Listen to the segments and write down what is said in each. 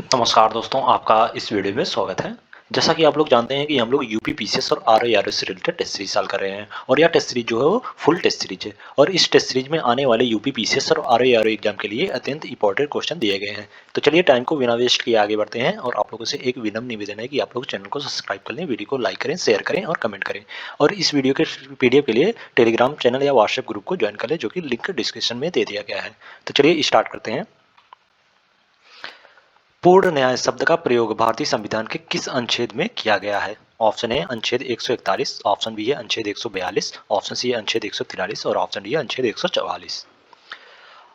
नमस्कार दोस्तों, आपका इस वीडियो में स्वागत है। जैसा कि आप लोग जानते हैं कि हम लोग यूपी पीसीएस और आरआरएस से रिलेटेड टेस्ट सीरीज साल कर रहे हैं और यह टेस्ट सीरीज जो है वो फुल टेस्ट सीरीज है और इस टेस्ट सीरीज में आने वाले यूपी पीसीएस और आरआरएस एग्जाम के लिए अत्यंत इंपॉर्टेंट क्वेश्चन दिए गए हैं। तो चलिए टाइम को बिना वेस्ट किए आगे बढ़ते हैं और आप लोगों से एक विनम्र निवेदन है कि आप लोग चैनल को सब्सक्राइब कर लें, वीडियो को लाइक करें, शेयर करें और कमेंट करें। और इस वीडियो के पीडीएफ के लिए टेलीग्राम चैनल या व्हाट्सएप ग्रुप को ज्वाइन कर लें, जो कि लिंक डिस्क्रिप्शन में दे दिया गया है। तो चलिए स्टार्ट करते हैं। पूर्ण न्याय शब्द का प्रयोग भारतीय संविधान के किस अनुच्छेद में किया गया है? ऑप्शन ए अनुच्छेद 141, ऑप्शन बी है अनुच्छेद 142, ऑप्शन सी है अनुच्छेद 143 और ऑप्शन डी है अनुच्छेद 144।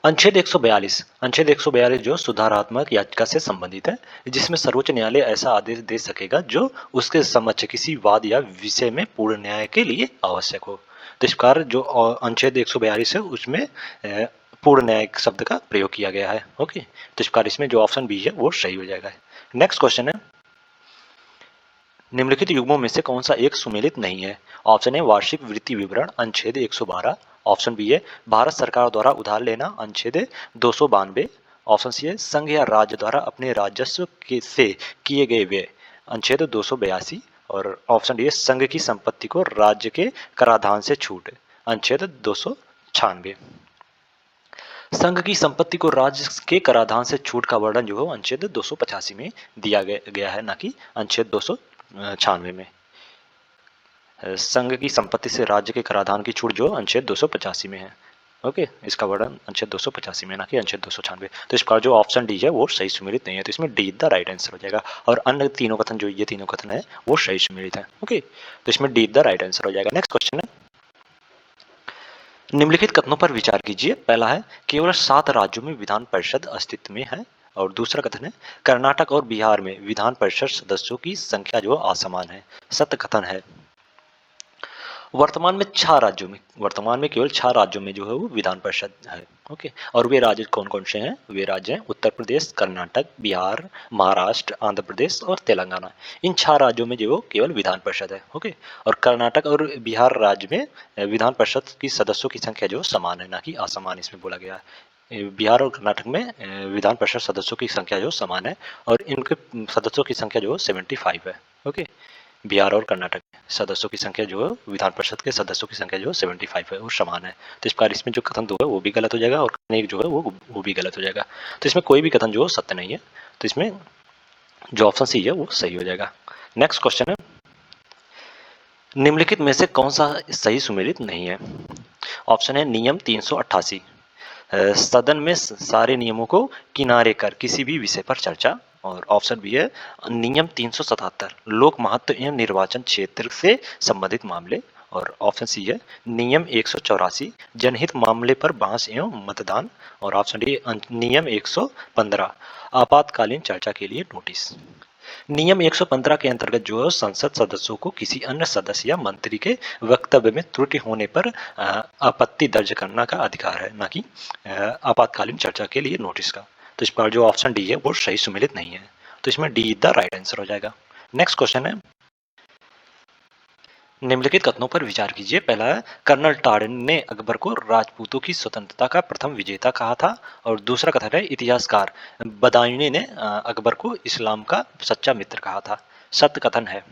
अनुच्छेद 142 जो सुधारात्मक याचिका से संबंधित है, जिसमें सर्वोच्च न्यायालय ऐसा आदेश दे सकेगा जो उसके समक्ष किसी वाद या विषय में पूर्ण न्याय के लिए आवश्यक हो। तो इस प्रकार जो अनुच्छेद 142 है उसमें पूर्ण न्याय शब्द का प्रयोग किया गया है। ओके, तो इस प्रकार इसमें जो ऑप्शन बी है वो सही हो जाएगा। नेक्स्ट क्वेश्चन है, निम्नलिखित युग्मों में से कौन सा एक सुमेलित नहीं है? ऑप्शन ए वार्षिक वृत्ति विवरण अनुच्छेद 112, ऑप्शन बी है भारत सरकार द्वारा उधार लेना अनुच्छेद 292, ऑप्शन सी है संघ या राज्य द्वारा अपने राजस्व से किए गए व्यय अनुच्छेद 282 और ऑप्शन डी है संघ की संपत्ति को राज्य के कराधान से छूट अनुच्छेद 296। संघ की संपत्ति को राज्य के कराधान से छूट का वर्णन जो है अनुच्छेद 285 में दिया गया है, ना कि अनुच्छेद 296 में। संघ की संपत्ति से राज्य के कराधान की छूट जो अनुच्छेद 285 में है। ओके, इसका वर्णन अनुच्छेद 285 में, ना कि अनुच्छेद 296। तो इस प्रकार जो ऑप्शन डी है वो सही सुमेलित नहीं है, तो इसमें डी द राइट आंसर हो जाएगा। और अन्य तीनों कथन जो ये तीनों कथन है वो सही सुमेलित है। ओके, तो इसमें डी द राइट आंसर हो जाएगा। नेक्स्ट क्वेश्चन है, निम्नलिखित कथनों पर विचार कीजिए। पहला है केवल 7 राज्यों में विधान परिषद अस्तित्व में है और दूसरा कथन है कर्नाटक और बिहार में विधान परिषद सदस्यों की संख्या जो असमान है। सत्य कथन है वर्तमान में केवल 6 राज्यों में जो है वो विधान परिषद है। ओके, और वे राज्य कौन कौन से हैं? वे राज्य हैं उत्तर प्रदेश, कर्नाटक, बिहार, महाराष्ट्र, आंध्र प्रदेश और तेलंगाना। इन 6 राज्यों में जो केवल विधान परिषद है। ओके, और कर्नाटक और बिहार राज्य में विधान परिषद की सदस्यों की संख्या जो समान है, ना कि असमान इसमें बोला गया है। बिहार और कर्नाटक में विधान परिषद सदस्यों की संख्या जो समान है और इनके सदस्यों की संख्या जो 75 है। ओके, बिहार और कर्नाटक में सदस्यों की संख्या जो है विधान परिषद के सदस्यों की संख्या जो है 75 है और समान है। तो इस प्रकार इसमें जो कथन 2 है वो भी गलत हो जाएगा और कथन 1 जो है वो भी गलत हो जाएगा। तो इसमें कोई भी कथन जो सत्य नहीं है, तो इसमें जो ऑप्शन सी है वो सही हो जाएगा। नेक्स्ट क्वेश्चन है, निम्नलिखित में से कौन सा सही सुमेलित नहीं है? ऑप्शन है नियम 388, सदन में सारे नियमों को किनारे कर किसी भी विषय पर चर्चा। और ऑप्शन बी है नियम 377, लोक महत्व एवं निर्वाचन क्षेत्र से संबंधित मामले। और ऑप्शन सी है नियम 184, जनहित मामले पर बहस एवं मतदान। और ऑप्शन डी नियम 115, आपातकालीन चर्चा के लिए नोटिस। नियम 115 के अंतर्गत जो है संसद सदस्यों को किसी अन्य सदस्य या मंत्री के वक्तव्य में त्रुटि होने पर आपत्ति दर्ज करना का अधिकार है, ना कि आपातकालीन चर्चा के लिए नोटिस का। तो इस पर जो ऑप्शन डी है वो सही सुमेलित नहीं है, तो इसमें डी द राइट आंसर हो जाएगा। नेक्स्ट क्वेश्चन है, निम्नलिखित कथनों पर विचार कीजिए। पहला है कर्नल टार्डन ने अकबर को राजपूतों की स्वतंत्रता का प्रथम विजेता कहा था और दूसरा कथन है इतिहासकार बदायूनी ने अकबर को इस्लाम का सच्चा मित्र कहा था। सत्य कथन है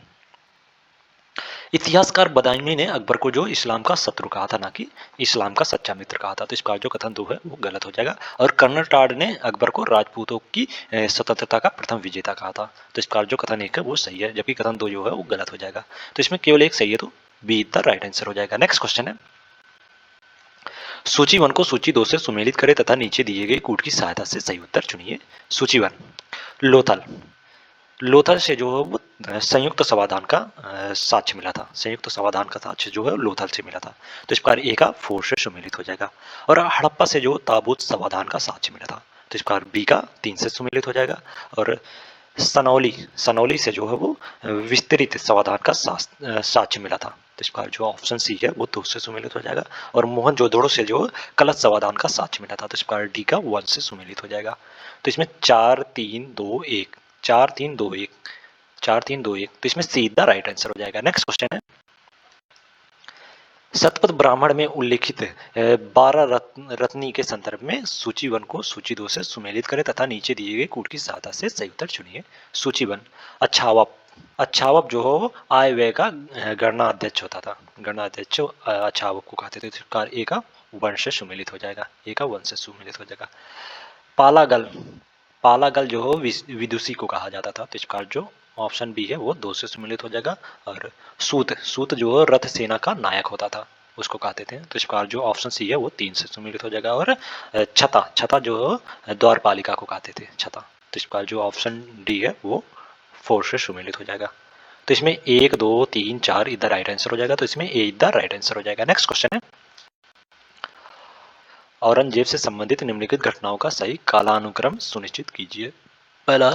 इतिहासकार बदायूनी ने अकबर को जो इस्लाम का शत्रु कहा था, ना कि इस्लाम का सच्चा मित्र कहा था। तो इस प्रकार जो कथन 2 है वो गलत हो जाएगा। और कर्नल टार्ड ने अकबर को राजपूतों की स्वतंत्रता का प्रथम विजेता कहा था। तो इस प्रकार जो कथन 1 है वो सही है, जबकि कथन 2 जो है वो गलत हो जाएगा। तो इसमें केवल एक सही है, तो बी द राइट आंसर हो जाएगा। नेक्स्ट क्वेश्चन है, सूची 1 को सूची 2 से सुमेलित करें तथा नीचे दिए गए कूट की सहायता से सही उत्तर चुनिए। सूची 1, लोथल। लोथल से जो है वो संयुक्त समाधान का साक्ष्य मिला था। संयुक्त समाधान का साक्ष्य जो है लोथल से मिला था। तो इस प्रकार ए का 4 से सुमेलित हो जाएगा। और हड़प्पा से जो ताबूत समाधान का साक्ष्य मिला था, तो इस प्रकार बी का 3 से सुमेलित हो जाएगा। और सनौली से जो है वो विस्तृत समाधान का साक्ष्य मिला था। तो इस प्रकार जो ऑप्शन सी है वो 2 से सुमेलित हो जाएगा। और मोहनजोदड़ो से जो कलश समाधान का साक्ष्य मिला था, तो इस प्रकार डी का 1 से सुमेलित हो जाएगा। तो इसमें 4 3 2 1 4 3 2 1 4 3 2 1, तो इसमें सीधा राइट आंसर हो जाएगा। नेक्स्ट क्वेश्चन है, शतपथ ब्राह्मण में उल्लेखित 12 रत्नी के संदर्भ में सूची 1 को सूची 2 से सुमेलित करें तथा नीचे दिए गए कूट की सहायता से सही उत्तर चुनिए। सूची 1 अच्छावप। अच्छावप जो हो आय व्यय का गणना अध्यक्ष होता था। गणना अध्यक्ष अच्छावप को कहते थे। कार ए का वंश से सुमेलित हो जाएगा। ए का वंश से सुमेलित हो जाएगा। पालागल। पालागल जो हो विदुषी को कहा जाता था। तो इस प्रकार जो ऑप्शन बी है वो 2 से सम्मिलित हो जाएगा। और सूत। सूत जो है रथ सेना का नायक होता था, उसको कहते थे। तो इस प्रकार जो ऑप्शन सी है वो 3 से सम्मिलित हो जाएगा। और छता। छता जो द्वारपालिका को कहते थे, छता। तो इस प्रकार जो ऑप्शन डी है वो 4 से सम्मिलित हो जाएगा। तो इसमें 1 2 3 4 इधर राइट आंसर हो जाएगा। तो इसमें ए इधर राइट आंसर हो जाएगा। नेक्स्ट क्वेश्चन है, औरंगजेब से संबंधित निम्नलिखित घटनाओं का सही कालानुक्रम सुनिश्चित कीजिए। पहला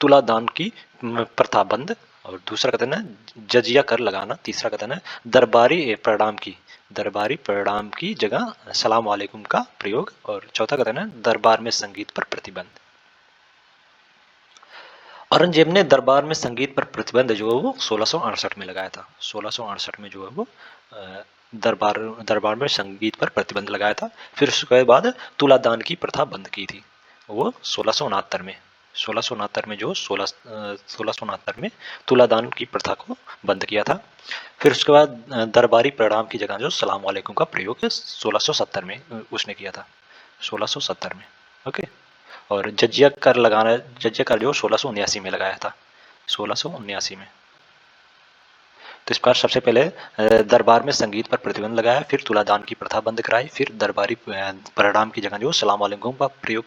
तुलादान की प्रथा बंद, और दूसरा कथन है जजिया कर लगाना, तीसरा कथन है दरबारी प्रणाम की जगह सलाम वालेकुम का प्रयोग, और चौथा कथन है दरबार में संगीत पर प्रतिबंध। औरंगजेब ने दरबार में संगीत पर प्रतिबंध जो है वो 1668 में लगाया था। 1668 में जो है वो दरबार में संगीत पर प्रतिबंध लगाया था। फिर उसके बाद तुलादान की प्रथा बंद की थी, वो 1669 में। 1669 में जो 1669 में तुलादान की प्रथा को बंद किया था। फिर उसके बाद दरबारी प्रणाम की जगह जो सलाम वालेकुम का प्रयोग 1670 में उसने किया था। 1670 में, ओके। और जजिया कर जो 1679 में लगाया था, 1679 में। तो इस प्रकार सबसे पहले दरबार में संगीत पर प्रतिबंध लगाया, फिर तुलादान की प्रथा बंद कराई, फिर दरबारी प्रणाम की जगह जो सलाम वालेकुम का प्रयोग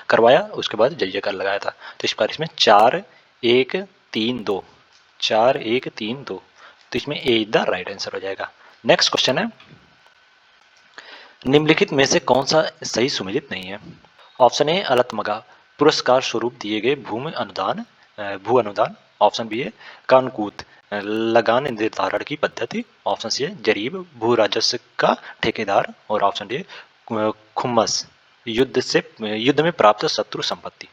करवाया, उसके बाद जजिया कर लगाया था। तो इस प्रकार इसमें 4 1 3 2, 4 1 3 2, तो इसमें ए इज द राइट आंसर हो जाएगा। नेक्स्ट क्वेश्चन है, निम्नलिखित में से कौन सा सही सुमेलित नहीं है। ऑप्शन ए अलतमगा, पुरस्कार स्वरूप दिए गए भू अनुदान। ऑप्शन बी है कानकूत, लगान निर्धारण की पद्धति। ऑप्शन सी है जरीब, भू राजस्व का ठेकेदार। और ऑप्शन डी खुम्मस, युद्ध में प्राप्त शत्रु संपत्ति।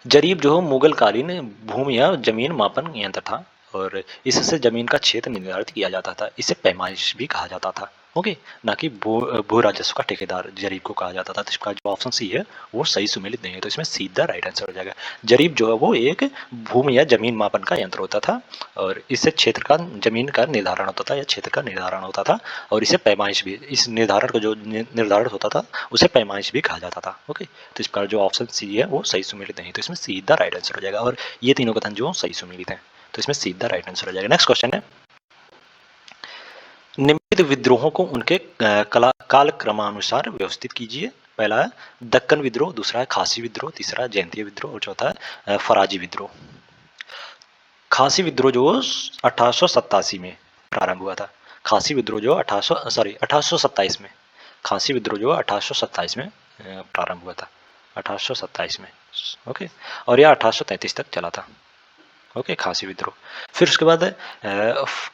जरीब जो मुगल कालीन भूमि या जमीन मापन यंत्र था, और इससे जमीन का क्षेत्र निर्धारित किया जाता था। इसे पैमाइश भी कहा जाता था, ओके, ना कि भू राजस्व का ठेकेदार जरीब को कहा जाता था। तो इसका जो ऑप्शन सी है वो सही सुमेलित नहीं है। तो इसमें सीधा राइट आंसर हो जाएगा। जरीब जो है वो एक भूमि या जमीन मापन का यंत्र होता था, और इससे क्षेत्र का जमीन का निर्धारण होता था या क्षेत्र का निर्धारण होता था। और इसे पैमाइश भी, इस निर्धारण को जो निर्धारण होता था उसे पैमाइश भी कहा जाता था, ओके। तो इस प्रकार जो ऑप्शन सी है वो सही सुमेलित नहीं, तो इसमें सीधा राइट आंसर हो जाएगा। और ये तीनों कथन जो सही सुमेलित हैं, तो इसमें सीधा राइट आंसर हो जाएगा। नेक्स्ट क्वेश्चन है, निम्नलिखित विद्रोहों को उनके कालक्रमानुसार व्यवस्थित कीजिए। पहला है दक्कन विद्रोह, दूसरा है खासी विद्रोह, तीसरा है जयंतीय विद्रोह, और चौथा है फराजी विद्रोह। खासी विद्रोह जो 1887 में प्रारंभ हुआ था। खासी विद्रोह जो 1827 में, खासी विद्रोह जो 1827 में प्रारंभ हुआ था, 1827 में, ओके। और यह 1833 तक चला था, ओके, खासी विद्रोह। फिर उसके बाद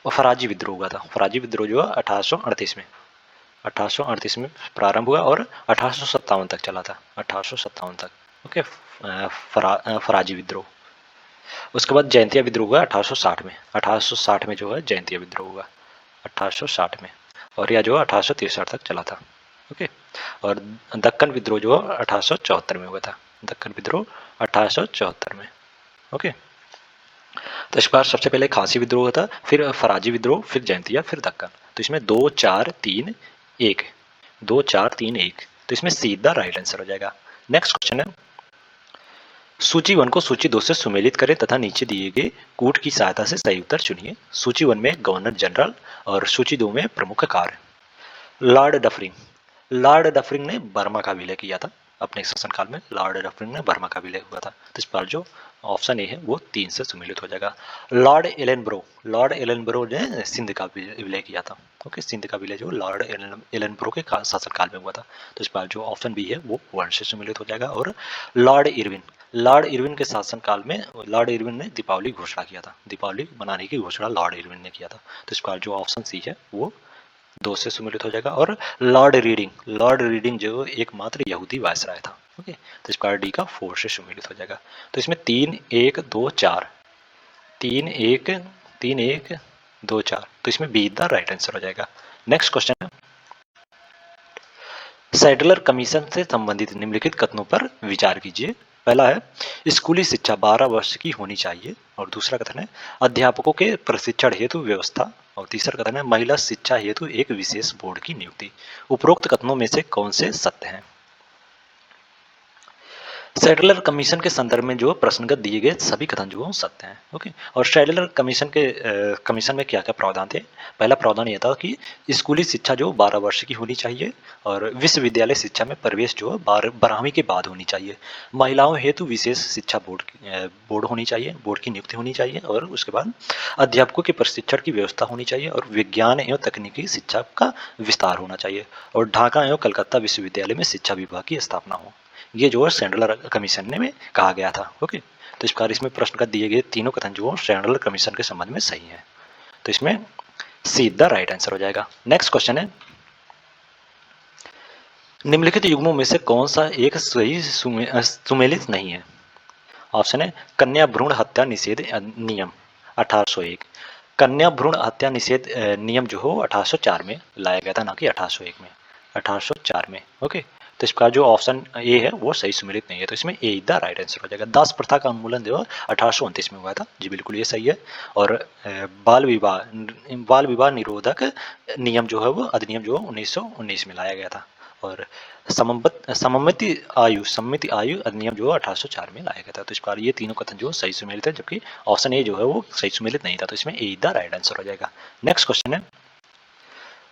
फराजी विद्रोह हुआ था। फराजी विद्रोह जो है 1838 में, 1838 में प्रारंभ हुआ और 1857 तक चला था, 1857 तक, ओके। फराजी विद्रोह। उसके बाद जयंतिया विद्रोह हुआ 1860 में, 1860 में जो है जयंतिया विद्रोह हुआ 1860 में, और यह जो है 1863 तक चला था, ओके। और दक्कन विद्रोह जो है 1874 में हुआ था, दक्कन विद्रोह 1874 में, ओके। तो इस बार सबसे पहले खासी विद्रोह हुआ था, फिर फराजी विद्रोह, फिर जयंतिया, फिर दक्कन। तो इसमें 2 4 3 1, 2 4 3 1, तो इसमें सीधा राइट आंसर हो जाएगा। नेक्स्ट क्वेश्चन है, सूची 1 को सूची 2 से सुमेलित करें तथा नीचे दिए गए कूट की सहायता से सही उत्तर चुनिए। सूची 1 में गवर्नर जनरल, और सूची 2 में प्रमुख कार्य। लॉर्ड डफरिंग, लॉर्ड डफरिंग ने बर्मा का विलय किया था अपने शासनकाल में। लॉर्ड डफरिंग ने बर्मा का विलय हुआ था। तो इस पर जो ऑप्शन ए है वो 3 से सुमेलित हो जाएगा। लॉर्ड एलनब्रो, लॉर्ड एलनब्रो ने सिंध का विलय किया था, ओके। सिंध का विलय जो लॉर्ड एलनब्रो के शासनकाल में हुआ था। तो इस पर जो ऑप्शन बी है वो 1 से सुमेलित हो जाएगा। और लॉर्ड इरविन, लॉर्ड इरविन के शासनकाल में लॉर्ड इरविन ने दीपावली घोषणा किया था, दीपावली मनाने की घोषणा लॉर्ड इरविन ने किया था। तो इस पर जो ऑप्शन सी है वो 2 से सुमेलित हो जाएगा। और लॉर्ड रीडिंग, लॉर्ड रीडिंग जो एकमात्र यहूदी वायसराय था, ओके। तो इस प्रकार डी का 4 से सुमेलित हो जाएगा। तो इसमें 3 1 2 4, 3 1 3 1 2-4, तो इसमें बी द राइट आंसर हो जाएगा। नेक्स्ट क्वेश्चन है, सैडलर कमीशन से संबंधित निम्नलिखित कथनों पर विचार कीजिए। पहला है, स्कूली शिक्षा 12 वर्ष की होनी चाहिए। और दूसरा कथन है, अध्यापकों के प्रशिक्षण हेतु व्यवस्था। और तीसरा कथन है, महिला शिक्षा हेतु एक विशेष बोर्ड की नियुक्ति। उपरोक्त कथनों में से कौन से सत्य हैं? सैडलर कमीशन के संदर्भ में जो प्रश्नगत दिए गए सभी कथन जो हैं सत्य हैं। ओके, और सैडलर कमीशन के कमीशन में क्या क्या प्रावधान थे? पहला प्रावधान यह था कि स्कूली शिक्षा जो 12 वर्ष की होनी चाहिए और विश्वविद्यालय शिक्षा में प्रवेश जो है 12वीं के बाद होनी चाहिए। महिलाओं हेतु विशेष शिक्षा बोर्ड होनी चाहिए, बोर्ड की नियुक्ति होनी चाहिए। और उसके बाद अध्यापकों के प्रशिक्षण की व्यवस्था होनी चाहिए और विज्ञान एवं तकनीकी शिक्षा का विस्तार होना चाहिए। और ढाका एवं कलकत्ता विश्वविद्यालय में शिक्षा विभाग की स्थापना हो। ये जो है सैंडलर कमीशन ने में कहा गया था। ओके, तो इस प्रकार इसमें प्रश्न का दिए गए तीनों कथन जो सैंडलर कमीशन के संबंध में सही है, तो इसमें सीधा राइट आंसर हो जाएगा। नेक्स्ट क्वेश्चन है, निम्नलिखित युग्मों में से कौन सा एक सही सुमेलित नहीं है? ऑप्शन है, कन्या भ्रूण हत्या निषेध नियम 1801। कन्या भ्रूण हत्या निषेध नियम जो हो 1804 में लाया गया था, ना कि 1801 में, 1804 में। ओके, तो इसका जो ऑप्शन ए है वो सही सुमेलित नहीं है, तो इसमें ए द राइट आंसर हो जाएगा। दास प्रथा का उन्मूलन जो 1829 में हुआ था, जी बिल्कुल ये सही है। और बाल विवाह निरोधक नियम जो है वो अधिनियम जो 1919 में लाया गया था। और सम्मति आयु अधिनियम जो 1804 में लाया गया था। तो इस प्रकार ये तीनों कथन जो सही सुमेलित है, जबकि ऑप्शन ए जो है वो सही सुमेलित नहीं था, तो इसमें ए द राइट आंसर हो जाएगा। नेक्स्ट क्वेश्चन है,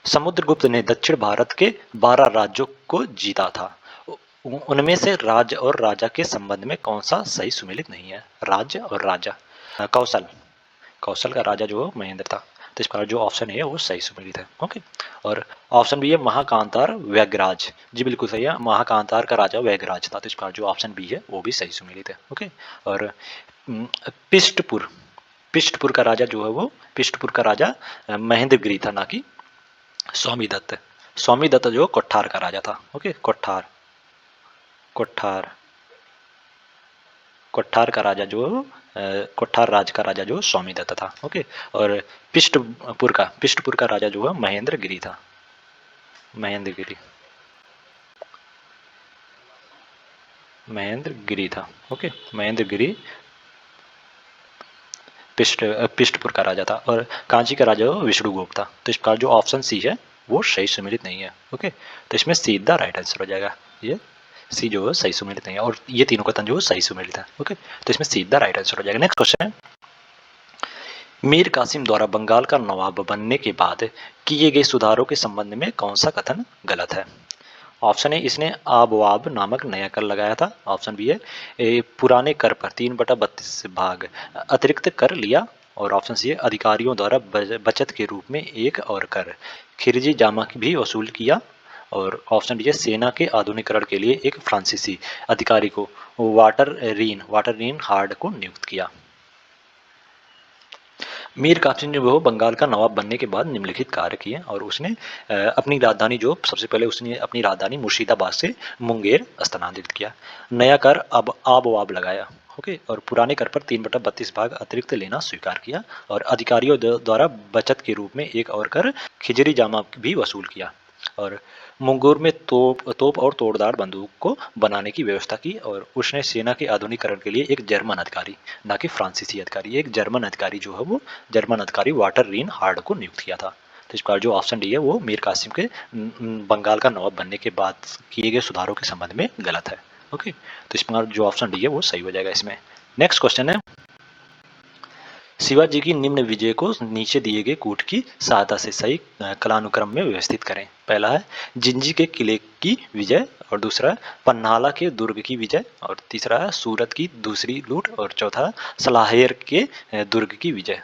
समुद्रगुप्त ने दक्षिण भारत के 12 राज्यों को जीता था। उनमें से राज्य और राजा के संबंध में कौन सा सही सुमेलित नहीं है? राज्य और राजा, कौशल, कौशल का राजा जो महेंद्र था, तो इस प्रकार जो ऑप्शन है वो सही सुमेलित है। ओके, और ऑप्शन बी है महाकांतार व्यगराज, जी बिल्कुल सही है, महाकांतार का राजा व्यगराज था, तो इस प्रकार जो ऑप्शन बी है वो भी सही सुमेलित है। ओके, और पिष्टपुर, पिष्टपुर का राजा जो है वो, पिष्टपुर का राजा महेंद्रगिरी था, ना कि स्वामी दत्त। स्वामी दत्त जो कोठार का राजा था। ओके, कोठार, कोठार, कोठार का राजा जो कोठार राज का राजा जो स्वामी दत्त था। ओके, और पिष्टपुर का राजा जो है महेंद्रगिरी था, महेंद्रगिरी, महेंद्रगिरी था। ओके, महेंद्रगिरी पिष्टपुर का राजा था। और कांची का राजा विष्णुगुप्त था, तो इस प्रकार जो ऑप्शन सी है वो सही सुमेलित नहीं है। ओके, तो इसमें सीधा राइट आंसर हो जाएगा, ये सी जो है सही सुमेलित नहीं है, और ये तीनों कथन जो है सही सुमेलित है। ओके, तो इसमें सीधा राइट आंसर हो जाएगा। नेक्स्ट क्वेश्चन है, मीर कासिम द्वारा बंगाल का नवाब बनने के बाद किए गए सुधारों के संबंध में कौन सा कथन गलत है? ऑप्शन है, इसने आबवाब नामक नया कर लगाया था। ऑप्शन बी है, पुराने कर पर 3/32 भाग अतिरिक्त कर लिया। और ऑप्शन सी है, अधिकारियों द्वारा बचत के रूप में एक और कर खिरजी जामा भी वसूल किया। और ऑप्शन डी है, सेना के आधुनिकीकरण के लिए एक फ्रांसीसी अधिकारी को वाटर रीन हार्ड को नियुक्त किया। मीर कासिम ने वो बंगाल का नवाब बनने के बाद निम्नलिखित कार्य किए, और उसने अपनी राजधानी जो सबसे पहले उसने अपनी राजधानी मुर्शिदाबाद से मुंगेर स्थानांतरित किया। नया कर अब आबवाब लगाया। ओके, और पुराने कर पर 3/32 भाग अतिरिक्त लेना स्वीकार किया। और अधिकारियों द्वारा बचत के रूप में एक और कर खिजरी जामा भी वसूल किया। और मुंगूर में तोप और तोड़दार बंदूक को बनाने की व्यवस्था की। और उसने सेना के आधुनिकीकरण के लिए एक जर्मन अधिकारी, ना कि फ्रांसीसी अधिकारी, एक जर्मन अधिकारी जो है वो जर्मन अधिकारी वाटर रीन हार्ड को नियुक्त किया था। तो इस प्रकार जो ऑप्शन डी है वो मीर कासिम के बंगाल का नवाब बनने के बाद किए गए सुधारों के संबंध में गलत है। ओके, तो इस प्रकार जो ऑप्शन डी है वो सही हो जाएगा इसमें। नेक्स्ट क्वेश्चन है, शिवाजी की निम्न विजय को नीचे दिए गए कूट की सहायता से सही कालानुक्रम में व्यवस्थित करें। पहला है जिंजी के किले की विजय, और दूसरा है पन्हाला के दुर्ग की विजय, और तीसरा है सूरत की दूसरी लूट, और चौथा सलाहेर के दुर्ग की विजय।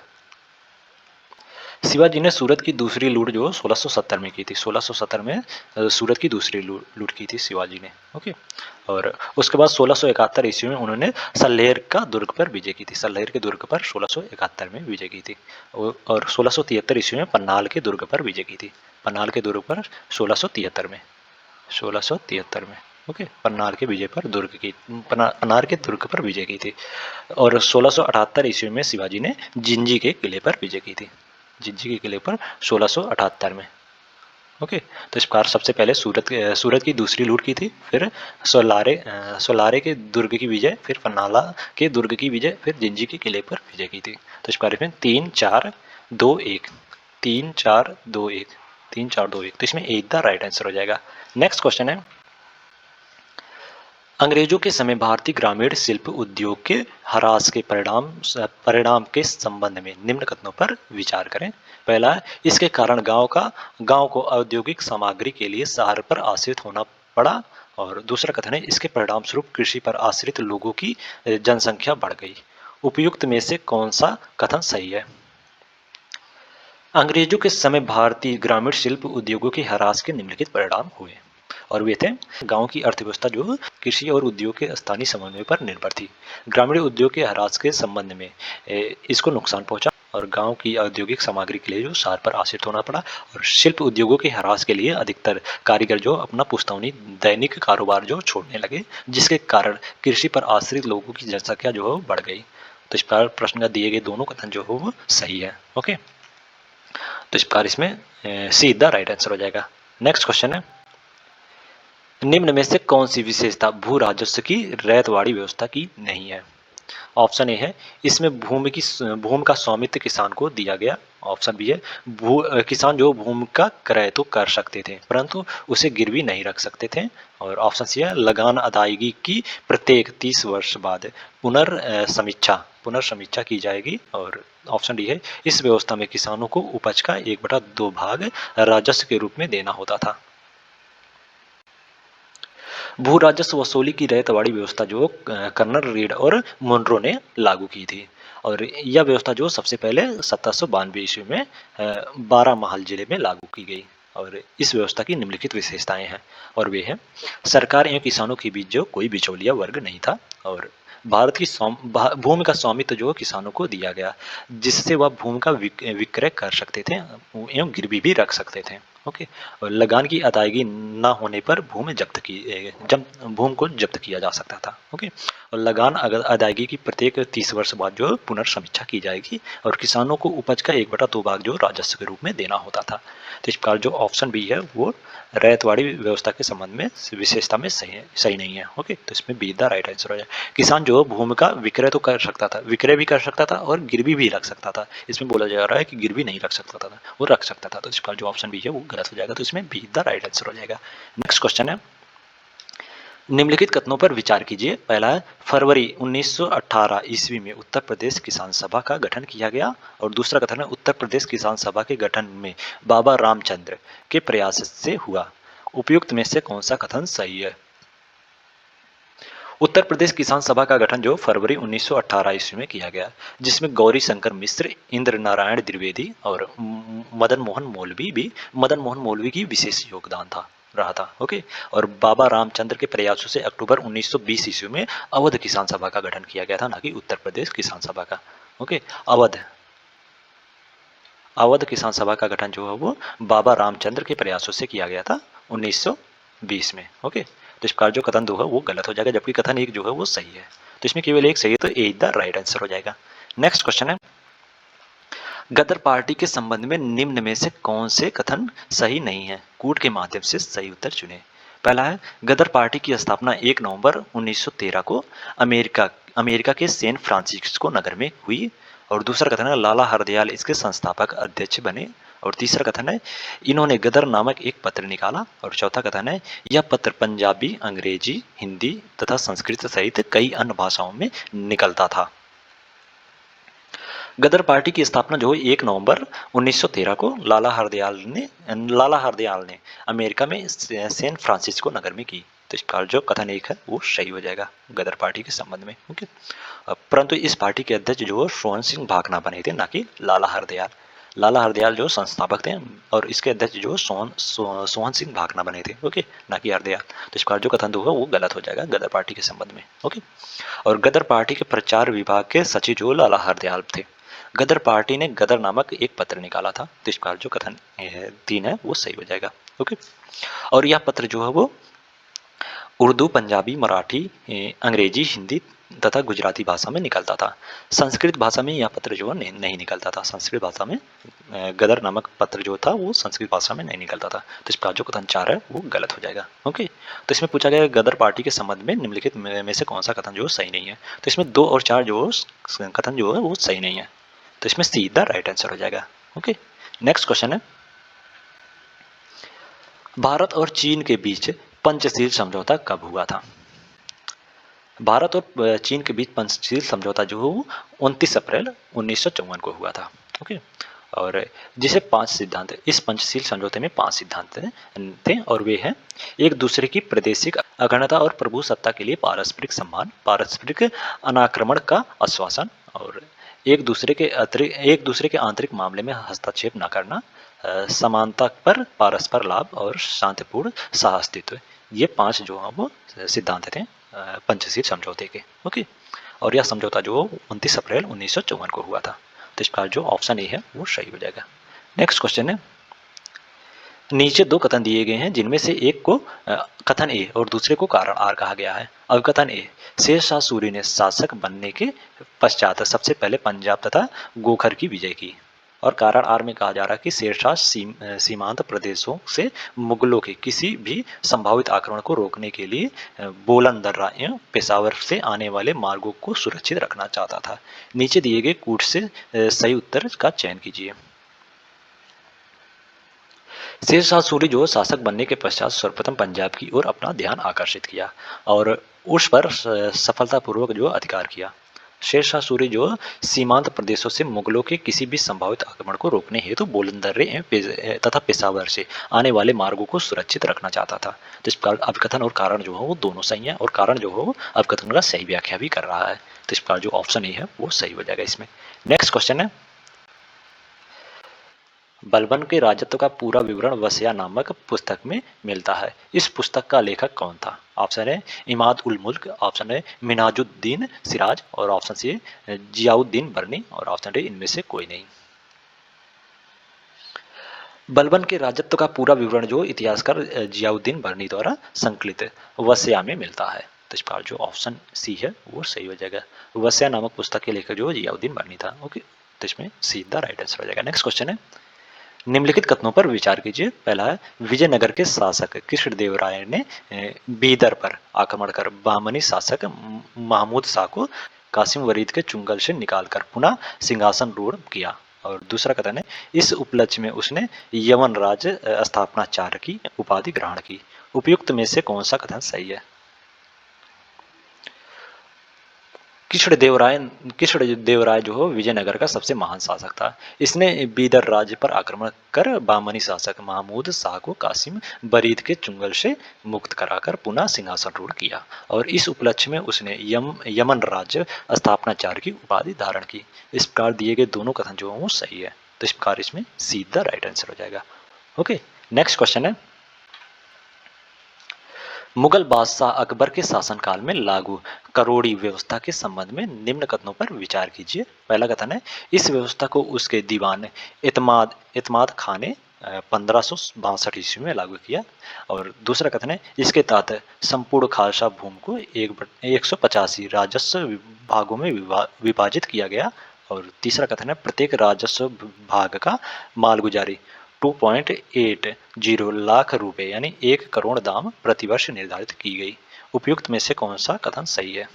शिवाजी ने सूरत की दूसरी लूट जो 1670 में की थी, 1670 में सूरत की दूसरी लूट की थी शिवाजी ने। ओके, और उसके बाद 1671 ईस्वी में उन्होंने सल्लेर का दुर्ग पर विजय की थी, सल्लेर के दुर्ग पर 1671 में विजय की थी। और 1673 ईस्वी में पन्नाल के दुर्ग पर विजय की थी, पन्नाल के दुर्ग पर 1673 में, 1673 में। ओके, पन्नार के विजय पर पन्नार के दुर्ग पर विजय की थी। और 1678 ईस्वी में शिवाजी ने जिंजी के किले पर विजय की थी। जिंजी के किले पर 1678 में। ओके, तो इस प्रकार सबसे पहले सूरत की दूसरी लूट की थी, फिर सोलारे के दुर्ग की विजय, फिर पन्नाला के दुर्ग की विजय, फिर जिंजी के किले पर विजय की थी। तो इस बारे में 3-4-2-1, 3-4-2-1, 3-4-2-1, तो इसमें ए द राइट आंसर हो जाएगा। नेक्स्ट क्वेश्चन है, अंग्रेजों के समय भारतीय ग्रामीण शिल्प उद्योग के ह्रास के परिणाम के संबंध में निम्न कथनों पर विचार करें। पहला है, इसके कारण गांव को औद्योगिक सामग्री के लिए शहर पर आश्रित होना पड़ा। और दूसरा कथन है, इसके परिणाम स्वरूप कृषि पर आश्रित लोगों की जनसंख्या बढ़ गई। उपयुक्त में से कौन सा कथन सही है? अंग्रेजों के समय भारतीय ग्रामीण शिल्प उद्योगों के ह्रास के निम्नलिखित परिणाम हुए, और वे थे, गांव की अर्थव्यवस्था जो कृषि और उद्योग के स्थानीय समन्वय पर निर्भर थी। ग्रामीण उद्योग के ह्रास के संबंध में इसको नुकसान पहुंचा, और गांव की औद्योगिक सामग्री के लिए जो शहर पर आश्रित होना पड़ा। और शिल्प उद्योगों के ह्रास के लिए अधिकतर कारीगर जो अपना पुश्तौनी दैनिक कारोबार जो छोड़ने लगे, जिसके कारण कृषि पर आश्रित लोगों की जनसंख्या जो है वो बढ़ गई। तो इस प्रकार प्रश्न में दिए गए दोनों कथन जो है वो सही है। ओके, तो इस प्रकार इसमें सीधा राइट आंसर हो जाएगा। नेक्स्ट क्वेश्चन है, निम्न में से कौन सी विशेषता भू राजस्व की रैयतवाड़ी व्यवस्था की नहीं है? ऑप्शन ए है, इसमें भूमि का स्वामित्व किसान को दिया गया। ऑप्शन बी है, किसान जो भूमि का क्रय तो कर सकते थे, परंतु उसे गिरवी नहीं रख सकते थे। और ऑप्शन सी है, लगान अदायगी की प्रत्येक 30 वर्ष बाद पुनर्समीक्षा की जाएगी। और ऑप्शन डी है, इस व्यवस्था में किसानों को उपज का 1/2 भाग राजस्व के रूप में देना होता था। भू राजस्व वसूली की रैयतवाड़ी व्यवस्था जो कर्नल रीड और मुनरो ने लागू की थी। और यह व्यवस्था जो सबसे पहले 1792 ईस्वी में बारामहल जिले में लागू की गई। और इस व्यवस्था की निम्नलिखित विशेषताएं हैं, और वे हैं, सरकार एवं किसानों के बीच जो कोई बिचौलिया वर्ग नहीं था। और भूमि का स्वामित्व जो किसानों को दिया गया, जिससे वह भूमि का विक्रय कर सकते थे एवं गिरवी भी रख सकते थे। ओके, और लगान की अदायगी न होने पर भूमि को जब्त किया जा सकता था। ओके, और लगान अदायगी की प्रत्येक 30 वर्ष बाद जो पुनर्समीक्षा की जाएगी, और किसानों को उपज का 1/2 भाग जो राजस्व के रूप में देना होता था। तो इस प्रकार जो ऑप्शन बी है वो रैयतवाड़ी व्यवस्था के संबंध में विशेषता में सही नहीं है। ओके, तो इसमें बी द राइट आंसर हो जाए। किसान जो भूमि का विक्रय तो कर सकता था, विक्रय भी कर सकता था और गिरवी भी रख सकता था। इसमें बोला जा रहा है कि गिरवी नहीं रख सकता था, वो रख सकता था। तो इसका जो ऑप्शन बी है वो गलत हो जाएगा, तो इसमें बी द राइट आंसर हो जाएगा। नेक्स्ट क्वेश्चन है, निम्नलिखित कथनों पर विचार कीजिए। पहला है, फरवरी 1918 ईस्वी में उत्तर प्रदेश किसान सभा का गठन किया गया। और दूसरा कथन है, उत्तर प्रदेश किसान सभा के गठन में बाबा रामचंद्र के प्रयास से हुआ। उपयुक्त में से कौन सा कथन सही है? उत्तर प्रदेश किसान सभा का गठन जो फरवरी 1918 ईस्वी में किया गया, जिसमें गौरी शंकर मिश्र, इंद्र नारायण द्विवेदी और मदन मोहन मौलवी की विशेष योगदान रहा था। ओके, और बाबा रामचंद्र के प्रयासों से अक्टूबर 1920 ईस्वी में अवध किसान सभा का गठन किया गया था, ना कि उत्तर प्रदेश किसान सभा का। ओके, अवध किसान सभा का गठन जो है वो बाबा रामचंद्र के प्रयासों से किया गया था 1920 में। ओके, तो इस प्रकार जो कथन 2 है वो गलत हो जाएगा, जबकि कथन 1 जो है वो सही है। तो इसमें केवल एक सही है, तो ए द राइट आंसर हो जाएगा। नेक्स्ट क्वेश्चन है, गदर पार्टी के संबंध में निम्न में से कौन से कथन सही नहीं है? कूट के माध्यम से सही उत्तर चुने। पहला है, गदर पार्टी की स्थापना 1 नवंबर 1913 को अमेरिका के सैन फ्रांसिस्को नगर में हुई। और दूसरा कथन है, लाला हरदयाल इसके संस्थापक अध्यक्ष बने। और तीसरा कथन है, इन्होंने गदर नामक एक पत्र निकाला। और चौथा कथन है, यह पत्र पंजाबी, अंग्रेजी, हिंदी तथा संस्कृत सहित कई अन्य भाषाओं में निकलता था। गदर पार्टी की स्थापना जो 1 नवंबर 1913 को लाला हरदयाल ने अमेरिका में सैन फ्रांसिस्को नगर में की। तो इसका जो कथन 1 है वो सही हो जाएगा गदर पार्टी के संबंध में। ओके, परंतु इस पार्टी के अध्यक्ष जो सोहन सिंह भाकना बने थे, ना कि लाला हरदयाल जो संस्थापक थे, और इसके अध्यक्ष जो सोहन सिंह भाकना बने थे। ओके, ना कि हरदयाल। तो इसका जो कथन 2 है वो गलत हो जाएगा गदर पार्टी के संबंध में। ओके, और गदर पार्टी के प्रचार विभाग के सचिव जो लाला हरदयाल थे। गदर पार्टी ने गदर नामक एक पत्र निकाला था। तो इसका जो कथन 3 है वो सही हो जाएगा। ओके, और यह पत्र जो है वो उर्दू, पंजाबी, मराठी, अंग्रेजी, हिंदी तथा गुजराती भाषा में निकलता था। संस्कृत भाषा में यह पत्र जो है नहीं निकलता था। संस्कृत भाषा में गदर नामक पत्र जो था वो संस्कृत भाषा में नहीं निकलता था। तो इसका जो कथन 4 है वो गलत हो जाएगा। ओके, तो इसमें पूछा गया गदर पार्टी के संबंध में निम्नलिखित में से कौन सा कथन जो सही नहीं है। तो इसमें 2 और 4 जो कथन जो है वो सही नहीं है। तो इसमें सीधा राइट आंसर हो जाएगा। ओके, नेक्स्ट क्वेश्चन है, भारत और चीन के बीच पंचशील समझौता कब हुआ था। भारत और चीन के बीच पंचशील समझौता जो है वो 29 अप्रैल 1954 को हुआ था। ओके, और जिसे 5 सिद्धांत, इस पंचशील समझौते में 5 सिद्धांत थे और वे हैं, एक दूसरे की प्रादेशिक अखंडता और प्रभुसत्ता के लिए पारस्परिक सम्मान, पारस्परिक अनाक्रमण का आश्वासन, और एक दूसरे के आंतरिक मामले में हस्तक्षेप न करना, समानता पर परस्पर लाभ और शांतिपूर्ण सहाअस्तित्व। ये 5 जो है वो सिद्धांत थे पंचशील समझौते के। ओके, और यह समझौता जो 29 अप्रैल 1954 को हुआ था। तो इसका जो ऑप्शन ए है वो सही हो जाएगा। नेक्स्ट क्वेश्चन है, नीचे 2 कथन दिए गए हैं जिनमें से एक को कथन ए और दूसरे को कारण आर कहा गया है। अब कथन ए, शेरशाह सूरी ने शासक बनने के पश्चात सबसे पहले पंजाब तथा गोखर की विजय की, और कारण आर में कहा जा रहा है कि शेरशाह सीमांत प्रदेशों से मुगलों के किसी भी संभावित आक्रमण को रोकने के लिए बोलन दर्रा एवं पेशावर से आने वाले मार्गों को सुरक्षित रखना चाहता था। नीचे दिए गए कूट से सही उत्तर का चयन कीजिए। शेरशाह सूरी जो शासक बनने के पश्चात सर्वप्रथम पंजाब की ओर अपना ध्यान आकर्षित किया और उस पर सफलतापूर्वक जो अधिकार किया। शेरशाह सूरी जो सीमांत प्रदेशों से मुगलों के किसी भी संभावित आक्रमण को रोकने हेतु बुलंदर्रे तथा पेशावर से आने वाले मार्गों को सुरक्षित रखना चाहता था। तो इस प्रकार अभिकथन और कारण जो है वो दोनों सही है, और कारण जो है वो अभिकथन का सही व्याख्या भी कर रहा है। तो इस प्रकार जो ऑप्शन ए है वो सही हो जाएगा इसमें। नेक्स्ट क्वेश्चन है, बलबन के राजत्व का पूरा विवरण वसिया नामक पुस्तक में मिलता है। इस पुस्तक का लेखक कौन था। ऑप्शन है इमाद उल मुल्क, ऑप्शन है मिनाजुद्दीन सिराज, और ऑप्शन सी जियाउद्दीन बर्नी, और ऑप्शन डी इनमें से कोई नहीं। बलबन के राजत्व का पूरा विवरण जो इतिहासकार जियाउद्दीन बर्नी द्वारा संकलित वसिया में मिलता है। तो इस प्रकार जो ऑप्शन सी है वो सही हो जाएगा। वसिया नामक पुस्तक के लेखक जो जियाउद्दीन बर्नी था। ओके, तो इसमें सीधा राइट आंसर हो जाएगा। नेक्स्ट क्वेश्चन है, निम्नलिखित कथनों पर विचार कीजिए। पहला है, विजयनगर के शासक कृष्णदेवराय ने बीदर पर आक्रमण कर बहमनी शासक महमूद शाह को कासिम वरीद के चुंगल से निकालकर पुनः सिंहासन रूढ़ किया। और दूसरा कथन है, इस उपलक्ष्य में उसने यवन राज स्थापनाचार्य की उपाधि ग्रहण की। उपयुक्त में से कौन सा कथन सही है। कृष्णदेवराय जो है विजयनगर का सबसे महान शासक था। इसने बीदर राज्य पर आक्रमण कर बामनी शासक महमूद शाह को कासिम बरीद के चुंगल से मुक्त कराकर पुनः सिंहासन रूढ़ किया, और इस उपलक्ष्य में उसने यमन राज्य स्थापनाचार्य की उपाधि धारण की। इस प्रकार दिए गए दोनों कथन जो है वो सही है। तो इस प्रकार इसमें सीधा राइट आंसर हो जाएगा। ओके, नेक्स्ट क्वेश्चन है, मुगल बादशाह अकबर के शासनकाल में लागू करोड़ी व्यवस्था के संबंध में निम्न कथनों पर विचार कीजिए। पहला कथन है, इस व्यवस्था को उसके दीवान इतमाद खान ने 1562 ईस्वी में लागू किया। और दूसरा कथन है, इसके तहत संपूर्ण खालसा भूमि को 185 राजस्व भागों में विभाजित किया गया। और तीसरा कथन है, प्रत्येक राजस्व भाग का मालगुजारी 2.80 लाख रुपए यानी 1 करोड़ दाम प्रतिवर्ष निर्धारित की गई। उपयुक्त में से कौन सा कथन सही है।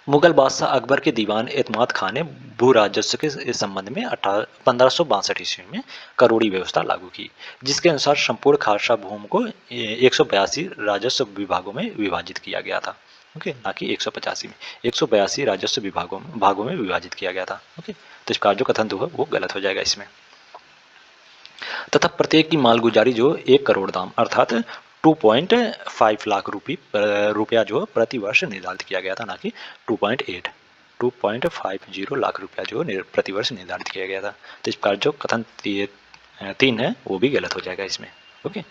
मुगल बादशाह अकबर के दीवान एतमाद खान ने भू राजस्व के संबंध में 1562 ईस्वी में करोड़ी व्यवस्था लागू की, जिसके अनुसार संपूर्ण खालसा भूमि को 182 राजस्व विभागों में विभाजित किया गया था। ओके, ना कि 185 में, 182 राजस्व भागों में विभाजित किया गया था। ओके, तो इसका जो कथन दो है वो गलत हो जाएगा इसमें। तथा प्रत्येक की मालगुजारी जो 1 करोड़ दाम अर्थात 2.5 लाख रुपया जो प्रति वर्ष निर्धारित किया गया था, ना कि 2.50 लाख रुपया जो प्रति वर्ष निर्धारित किया गया था। तो इस प्रकार जो कथन 3 है वो भी गलत हो जाएगा इसमें। ओके,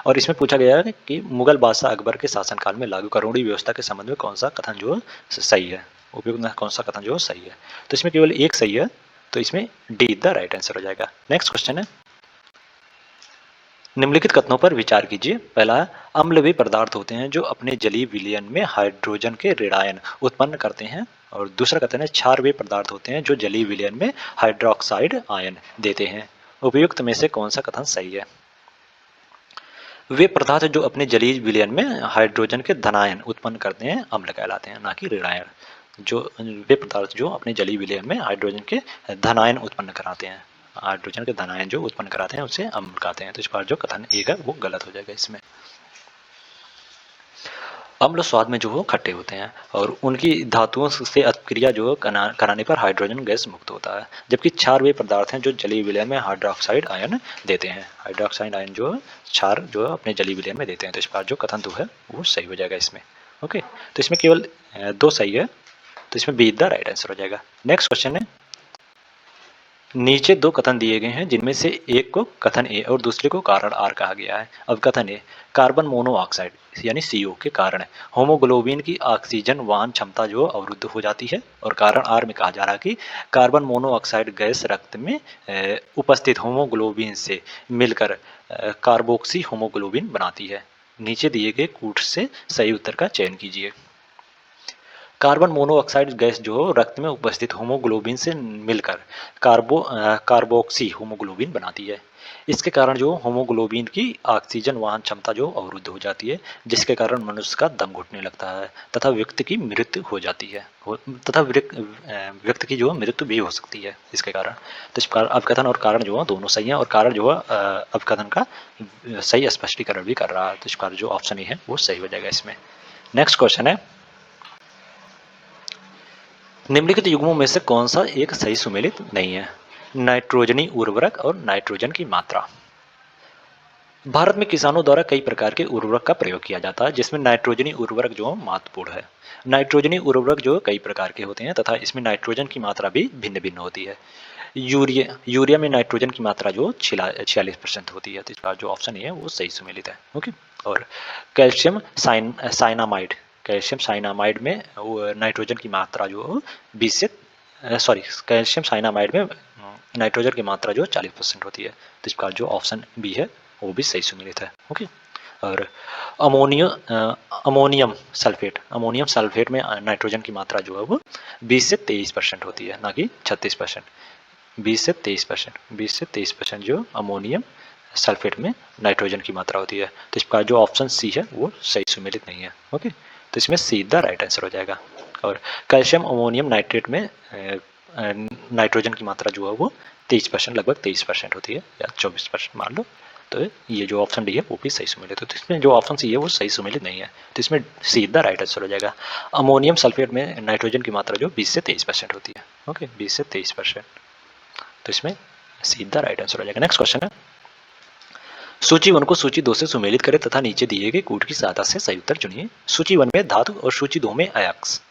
और इसमें पूछा गया है कि मुगल बादशाह अकबर के शासनकाल में लागू करोड़ी व्यवस्था के संबंध में कौन सा कथन जो सही है, उपयुक्त कौन सा कथन जो सही है। तो इसमें केवल एक सही है, तो इसमें डी द राइट आंसर हो जाएगा। नेक्स्ट क्वेश्चन है, निम्नलिखित कथनों पर विचार कीजिए। पहला है, अम्ल वे पदार्थ होते हैं जो अपने जलीय विलयन में हाइड्रोजन के ऋणायन उत्पन्न करते हैं। और दूसरा कथन है, क्षार वे पदार्थ होते हैं जो जलीय विलयन में हाइड्रोक्साइड आयन देते हैं। उपयुक्त में से कौन सा कथन सही है? वे पदार्थ जो अपने जलीय विलयन में हाइड्रोजन के धनायन उत्पन्न करते हैं अम्ल कहलाते हैं, ना कि ऋणायन। जो वे पदार्थ जो अपने जलीय विलयन में हाइड्रोजन के धनायन उत्पन्न कराते हैं, हाइड्रोजन के धनायन जो उत्पन्न कराते हैं उसे अम्ल कहते हैं। तो इस बार जो कथन एक है वो गलत हो जाएगा इसमें। अम्ल स्वाद में जो हो खट्टे होते हैं और उनकी धातुओं से अतिक्रिया जो कराने पर हाइड्रोजन गैस मुक्त होता है, जबकि क्षार वे पदार्थ हैं जो जलीय विलयन में हाइड्रोक्साइड आयन देते हैं। हाइड्रोक्साइड आयन जो क्षार जो अपने जलीय विलयन में देते हैं। तो इस बार जो कथन 2 है वो सही हो जाएगा इसमें। ओके, तो इसमें केवल 2 सही है, तो इसमें बी द राइट आंसर हो जाएगा। नेक्स्ट क्वेश्चन है, नीचे 2 कथन दिए गए हैं जिनमें से एक को कथन ए और दूसरे को कारण आर कहा गया है। अब कथन ए, कार्बन मोनोऑक्साइड यानी CO के कारण होमोग्लोबिन की ऑक्सीजन वहन क्षमता जो अवरुद्ध हो जाती है। और कारण आर में कहा जा रहा है कि कार्बन मोनोऑक्साइड गैस रक्त में उपस्थित होमोग्लोबिन से मिलकर कार्बोक्सी होमोग्लोबिन बनाती है। नीचे दिए गए कूट से सही उत्तर का चयन कीजिए। कार्बन मोनोऑक्साइड गैस जो रक्त में उपस्थित होमोग्लोबिन से मिलकर कार्बोक्सी होमोग्लोबिन बनाती है। इसके कारण जो होमोग्लोबिन की ऑक्सीजन वहन क्षमता जो अवरुद्ध हो जाती है, जिसके कारण मनुष्य का दम घुटने लगता है तथा व्यक्ति की मृत्यु हो जाती है तथा व्यक्ति की जो मृत्यु भी हो सकती है इसके कारण। तो इस प्रकार अपकथन और कारण जो है दोनों सही है और कारण जो है अपकथन का सही स्पष्टीकरण भी कर रहा है। तो इस प्रकार जो ऑप्शन ए है वो सही हो जाएगा इसमें। नेक्स्ट क्वेश्चन है, निम्नलिखित युग्मों में से कौन सा एक सही सुमेलित नहीं है? नाइट्रोजनी उर्वरक और नाइट्रोजन की मात्रा। भारत में किसानों द्वारा कई प्रकार के उर्वरक का प्रयोग किया जाता है, जिसमें नाइट्रोजनी उर्वरक जो महत्वपूर्ण है। नाइट्रोजनी उर्वरक जो कई प्रकार के होते हैं तथा इसमें नाइट्रोजन की मात्रा भी भिन्न भिन्न होती है। यूरिया में नाइट्रोजन की मात्रा जो 46% होती है। तो इसका जो ऑप्शन है वो सही सुमेलित है। ओके, और कैल्शियम साइनामाइड कैल्शियम साइनामाइड में नाइट्रोजन की मात्रा जो 20 से सॉरी कैल्शियम साइनामाइड में नाइट्रोजन की मात्रा जो 40% होती है। तो इसका जो ऑप्शन बी है वो भी सही सुमेलित है। ओके, और अमोनियम सल्फेट में नाइट्रोजन की मात्रा जो है वो 20 से 23% होती है, ना कि 36%। 20 से 23% जो अमोनियम सल्फेट में नाइट्रोजन की मात्रा होती है। तो इसका जो ऑप्शन सी है वो सही सुमेलित नहीं है। ओके, तो इसमें सीधा राइट आंसर हो जाएगा। और कैल्शियम अमोनियम नाइट्रेट में नाइट्रोजन की मात्रा जो है वो 23%, लगभग 23% होती है या 24% मान लो। तो ये जो ऑप्शन डी है वो भी सही सुमेलित है। तो इसमें जो ऑप्शन सी है वो सही सुमेलित नहीं है, तो इसमें सीधा राइट आंसर हो जाएगा। अमोनियम सल्फेट में नाइट्रोजन की मात्रा जो 20 से 23% होती है। ओके, 20 से 23%, तो इसमें सीधा राइट आंसर हो जाएगा। नेक्स्ट क्वेश्चन है, सूची 1 को सूची 2 से सुमेलित करें तथा नीचे दिए गए कूट की सहायता से सही उत्तर चुनिए। सूची 1 में धातु और सूची 2 में अयस्क।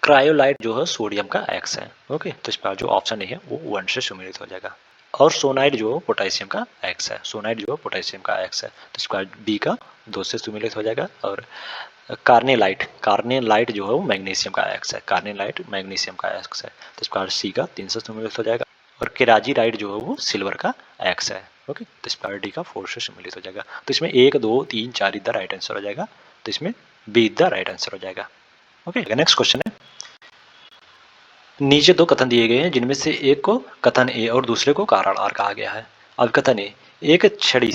क्रायोलाइट जो है सोडियम का एक्स है। ओके, तो इसका जो ऑप्शन है वो 1 से सुमेलित हो जाएगा। और सोनाइड जो पोटेशियम का एक्स है, सोनाइड जो पोटेशियम का एक्स है, तो इसका बी का 2 से सुमेलित हो जाएगा। और कार्नेलाइट जो है वो मैग्नीशियम का एक्स है, कार्नेलाइट मैग्नीशियम का एक्स है, तो इसका सी का 3 से सुमेलित हो जाएगा। और केराजीराइट जो है वो सिल्वर का एक्स है। ओके, तो इसका डी का 4 से सुमेलित हो जाएगा। तो इसमें 1 2 3 4 इधर राइट आंसर हो जाएगा, तो इसमें बी द राइट आंसर हो जाएगा। ओके, नेक्स्ट क्वेश्चन है, नीचे 2 कथन दिए गए हैं जिनमें से एक को कथन ए और दूसरे को कारण आर कहा गया है। अब कथन ए, एक छड़ी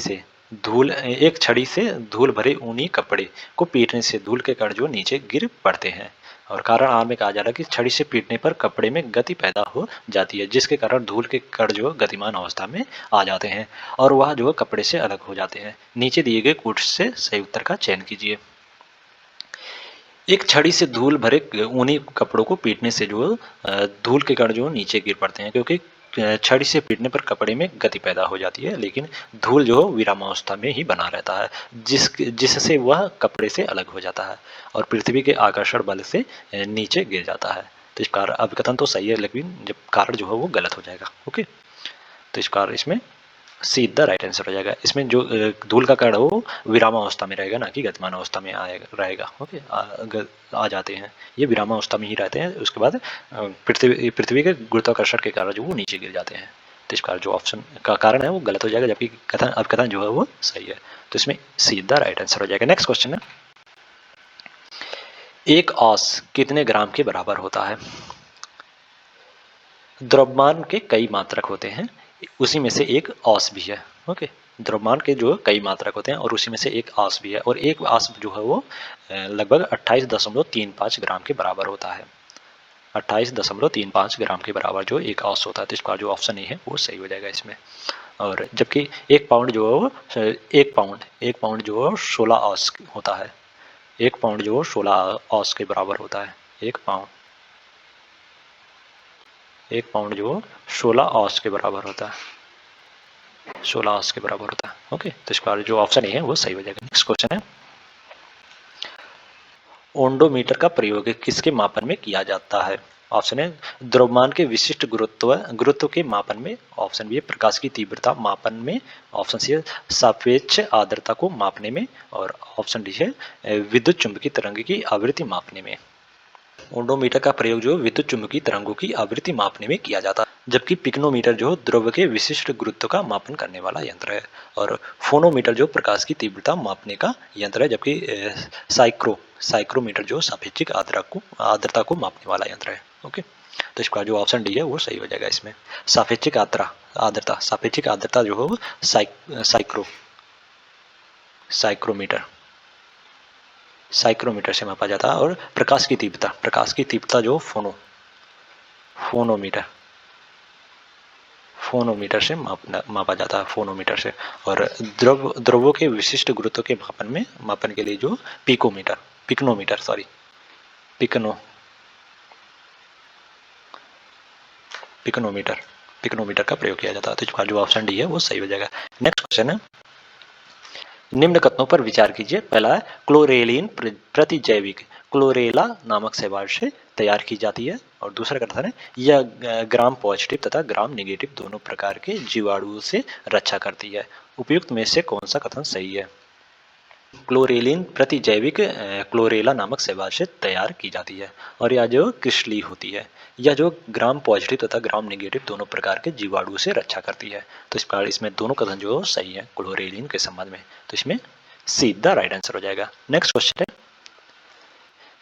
से धूल भरे ऊनी कपड़े को पीटने से धूल के कण जो नीचे गिर पड़ते हैं। और कारण आर में कहा जा रहा है कि छड़ी से पीटने पर कपड़े में गति पैदा हो जाती है, जिसके कारण धूल के कण जो गतिमान अवस्था में आ जाते हैं और वह जो कपड़े से अलग हो जाते हैं। नीचे दिए गए कूट से सही उत्तर का चयन कीजिए। एक छड़ी से धूल भरे ऊनी कपड़ों को पीटने से जो धूल के कण जो नीचे गिर पड़ते हैं, क्योंकि छड़ी से पीटने पर कपड़े में गति पैदा हो जाती है, लेकिन धूल जो विरामावस्था में ही बना रहता है, जिससे वह कपड़े से अलग हो जाता है और पृथ्वी के आकर्षण बल से नीचे गिर जाता है। तो इस कारण अभिकथन तो सही है, लेकिन जब कारण जो है वो गलत हो जाएगा। ओके, तो इस कारण इसमें सीधा राइट आंसर हो जाएगा। इसमें जो धूल का कण वो विरामावस्था में रहेगा, ना कि गतिमान अवस्था में आएगा रहेगा। ओके, आ जाते हैं, ये विरामावस्था में ही रहते हैं, उसके बाद पृथ्वी के गुरुत्वाकर्षण के कारण जो वो नीचे गिर जाते हैं। तो इस प्रकार जो ऑप्शन का कारण है वो गलत हो जाएगा, जबकि कथन अपकथन जो है वो सही है। तो इसमें सी द राइट आंसर हो जाएगा। नेक्स्ट क्वेश्चन है, एक औंस कितने ग्राम के बराबर होता है? द्रव्यमान के कई मात्रक होते हैं, उसी में से एक औंस भी है। ओके, द्रव्यमान के जो कई मात्रक होते हैं और उसी में से एक औंस भी है, और एक औंस जो है वो लगभग 28.35 ग्राम के बराबर होता है। 28.35 ग्राम के बराबर जो एक औंस होता है। तो इसका जो ऑप्शन ए है वो सही हो जाएगा इसमें। और जबकि एक पाउंड जो है वो एक पाउंड जो है 16 औंस होता है। एक पाउंड जो 16 औंस के बराबर होता है। एक पाउंड जो 16 औंस के बराबर होता है। 16 औंस के बराबर होता है। ओके, तो इसका जो ऑप्शन ए है वो सही हो जाएगा। नेक्स्ट क्वेश्चन है, ओंडोमीटर का प्रयोग किसके मापन में किया जाता है? ऑप्शन है द्रव्यमान के विशिष्ट गुरुत्व के मापन में। ऑप्शन बी है प्रकाश की तीव्रता मापन में। ऑप्शन सी है सापेक्ष आर्द्रता को मापने में। और ऑप्शन डी है विद्युत चुंबकीय तरंग की आवृत्ति मापने में। ओडोमीटर का प्रयोग जो विद्युत चुंबकीय तरंगों की आवृत्ति मापने में किया जाता है, जबकि पिक्नोमीटर जो द्रव्य के विशिष्ट गुरुत्व का मापन करने वाला यंत्र है। और फोनोमीटर जो प्रकाश की तीव्रता मापने का यंत्र है, जबकि साइक्रोमीटर जो सापेक्षिक आर्द्रता को मापने वाला यंत्र है। ओके, तो इसका जो ऑप्शन डी है वो सही हो जाएगा इसमें। सापेक्षिक आर्द्रता जो है वो साइक्रोमीटर साइक्रोमीटर से मापा जाता है। और प्रकाश की तीव्रता जो फोनोमीटर फोनोमीटर से मापा जाता है, फोनोमीटर से। और द्रव्यों के विशिष्ट गुरुत्व के मापन के लिए जो पिकनोमीटर का प्रयोग किया जाता है। तो इसका जो ऑप्शन डी है वो सही हो जाएगा। नेक्स्ट क्वेश्चन है, निम्न कथनों पर विचार कीजिए। पहला है क्लोरेलिन प्रतिजैविक क्लोरेला नामक शैवाल से तैयार की जाती है। और दूसरा कथन है यह ग्राम पॉजिटिव तथा ग्राम नेगेटिव दोनों प्रकार के जीवाणुओं से रक्षा करती है। उपयुक्त में से कौन सा कथन सही है? क्लोरेलिन प्रतिजैविक क्लोरेला नामक शैवाल से तैयार की जाती है, और यह जो क्रिस्टलीय होती है। यह जो ग्राम पॉजिटिव तथा ग्राम नेगेटिव दोनों प्रकार के जीवाणुओं से रक्षा करती है। तो इस प्रकार इसमें दोनों कथन जो सही है क्लोरेलिन के संबंध में। तो इसमें सीधा राइट आंसर हो जाएगा। नेक्स्ट क्वेश्चन है,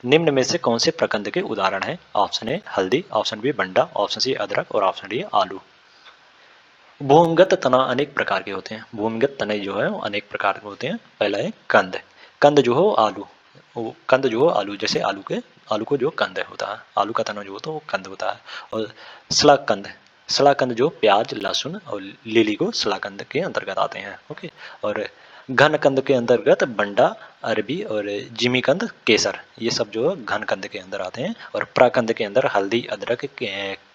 निम्न में से कौन से प्रकंद के उदाहरण हैं? ऑप्शन ए हल्दी, ऑप्शन बी बंडा, ऑप्शन सी अदरक और ऑप्शन डी आलू। भूमिगत तना अनेक प्रकार के होते हैं। भूमिगत तने जो है वो अनेक प्रकार के होते हैं। पहला है कंद। कंद जो है वो कंद जो है आलू, जैसे आलू को जो कंद होता है, आलू का तना जो होता है वो कंद होता है। और सलाकंद जो प्याज लहसुन और लिली को सलाकंद के अंतर्गत आते हैं। ओके, और घन कंद के अंतर्गत बंडा, अरबी और जिमीकंद, केसर, ये सब जो है घन कंद के अंदर आते हैं। और प्राकंद के अंदर हल्दी, अदरक,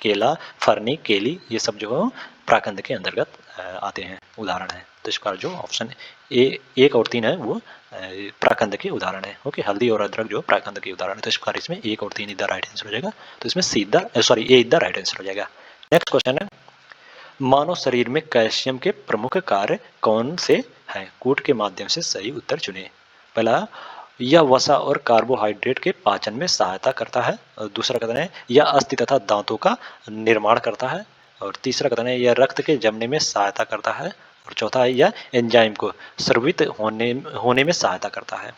केला, फरनी, केली, ये सब जो है प्राकंद के अंतर्गत आते हैं, उदाहरण है। तो इसका जो ऑप्शन ए 1 और 3 है वो प्राकंद के उदाहरण है। ओके, हल्दी और अदरक जो प्राकंद के उदाहरण है। तो इसका इसमें 1 और 3 इधर राइट आंसर हो जाएगा। तो इसमें ए इधर राइट आंसर हो जाएगा। नेक्स्ट क्वेश्चन है, मानव शरीर में कैल्शियम के प्रमुख कार्य कौन से हैं? कूट के माध्यम से सही उत्तर चुनें। पहला, यह वसा और कार्बोहाइड्रेट के पाचन में सहायता करता है। और दूसरा कथन है यह अस्थि तथा दांतों का निर्माण करता है। और तीसरा कथन है यह रक्त के जमने में सहायता करता है। और चौथा है यह एंजाइम को स्रावित होने में सहायता करता है।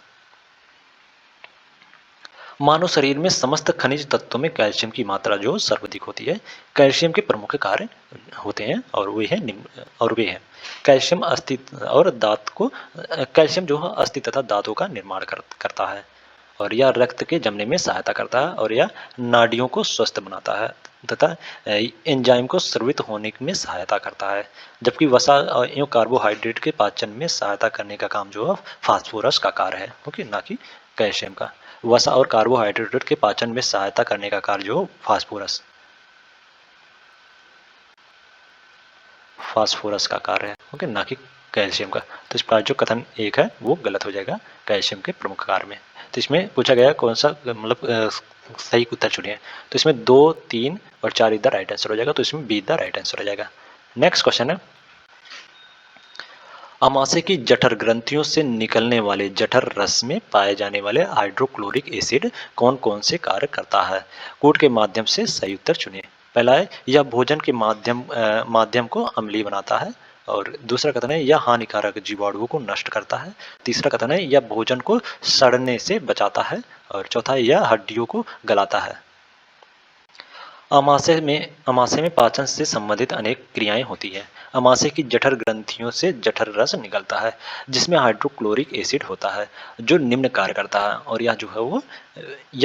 मानव शरीर में समस्त खनिज तत्वों में कैल्शियम की मात्रा जो सर्वाधिक होती है। कैल्शियम के प्रमुख कार्य होते हैं और वे हैं कैल्शियम कैल्शियम जो है अस्थि तथा दांतों का निर्माण करता है। और यह रक्त के जमने में सहायता करता है। और यह नाड़ियों को स्वस्थ बनाता है तथा एंजाइम को स्रावित होने में सहायता करता है। जबकि वसा एवं कार्बोहाइड्रेट के पाचन में सहायता करने का काम जो है फास्फोरस का कार्य है, ओके, ना कि कैल्शियम का। वसा और कार्बोहाइड्रेट के पाचन में सहायता करने का कार्य जो फास्फोरस का कार्य है, ओके, ना कि कैल्शियम का। तो इस प्रकार जो कथन 1 है वो गलत हो जाएगा कैल्शियम के प्रमुख कार्य में। तो इसमें पूछा गया कौन सा मतलब सही उत्तर चुनिए। तो इसमें 2, 3 और 4 इधर राइट आंसर हो जाएगा। तो इसमें बी इधर राइट आंसर हो जाएगा। नेक्स्ट क्वेश्चन है, अमाशय की जठर ग्रंथियों से निकलने वाले जठर रस में पाए जाने वाले हाइड्रोक्लोरिक एसिड कौन कौन से कार्य करता है? कूट के माध्यम से सही उत्तर चुनिए। पहला है यह भोजन के माध्यम को अम्लीय बनाता है, और दूसरा कथन है यह हानिकारक जीवाणुओं को नष्ट करता है, तीसरा कथन है यह भोजन को सड़ने से बचाता है, और चौथा है यह हड्डियों को गलाता है। अमाशय में पाचन से संबंधित अनेक क्रियाएं होती हैं। अमाशय की जठर ग्रंथियों से जठर रस निकलता है, जिसमें हाइड्रोक्लोरिक एसिड होता है, जो निम्न कार्य करता है, और यह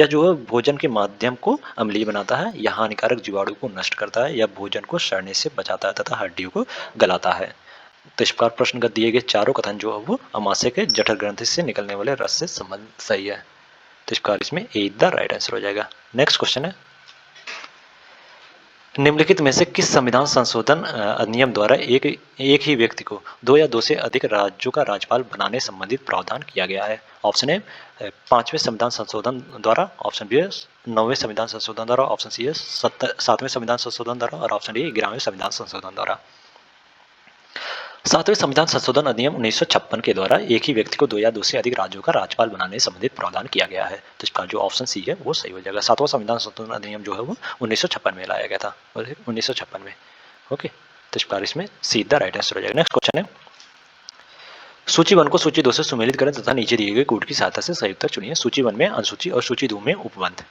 जो है भोजन के माध्यम को अम्लीय बनाता है, यह हानिकारक जीवाणु को नष्ट करता है, यह भोजन को सड़ने से बचाता है तथा हड्डियों को गलाता है। तो इस प्रकार प्रश्न का दिए गए चारों कथन जो है वो अमाशय के जठर ग्रंथि से निकलने वाले रस से संबंध सही है। तो इस प्रकार इसमें ए द राइट आंसर हो जाएगा। नेक्स्ट क्वेश्चन है, निम्नलिखित में से किस संविधान संशोधन अधिनियम द्वारा एक ही व्यक्ति को दो या दो से अधिक राज्यों का राज्यपाल बनाने संबंधित प्रावधान किया गया है? ऑप्शन ए 5वें संविधान संशोधन द्वारा, ऑप्शन बी है 9वें संविधान संशोधन द्वारा, ऑप्शन सी है 7वें संविधान संशोधन द्वारा, और ऑप्शन डी 11वें संविधान संशोधन द्वारा। 7वें संविधान संशोधन अधिनियम 1956 के द्वारा एक ही व्यक्ति को दो या दो से अधिक राज्यों का राज्यपाल बनाने संबंधित प्रावधान किया गया है। तो इसका जो ऑप्शन सी है वो सही हो जाएगा। 7वां संविधान संशोधन अधिनियम जो है वो 1956 में लाया गया था, 1956 में। ओके, तो इस प्रकार इसमें सीधा राइट आंसर हो जाएगा। नेक्स्ट क्वेश्चन है, सूची 1 को सूची 2 से सुमेलित करें तथा नीचे दिए गए कोड की सहायता से सही उत्तर चुनिए। सूची 1 में अनुसूची और सूची 2 में उपबंध।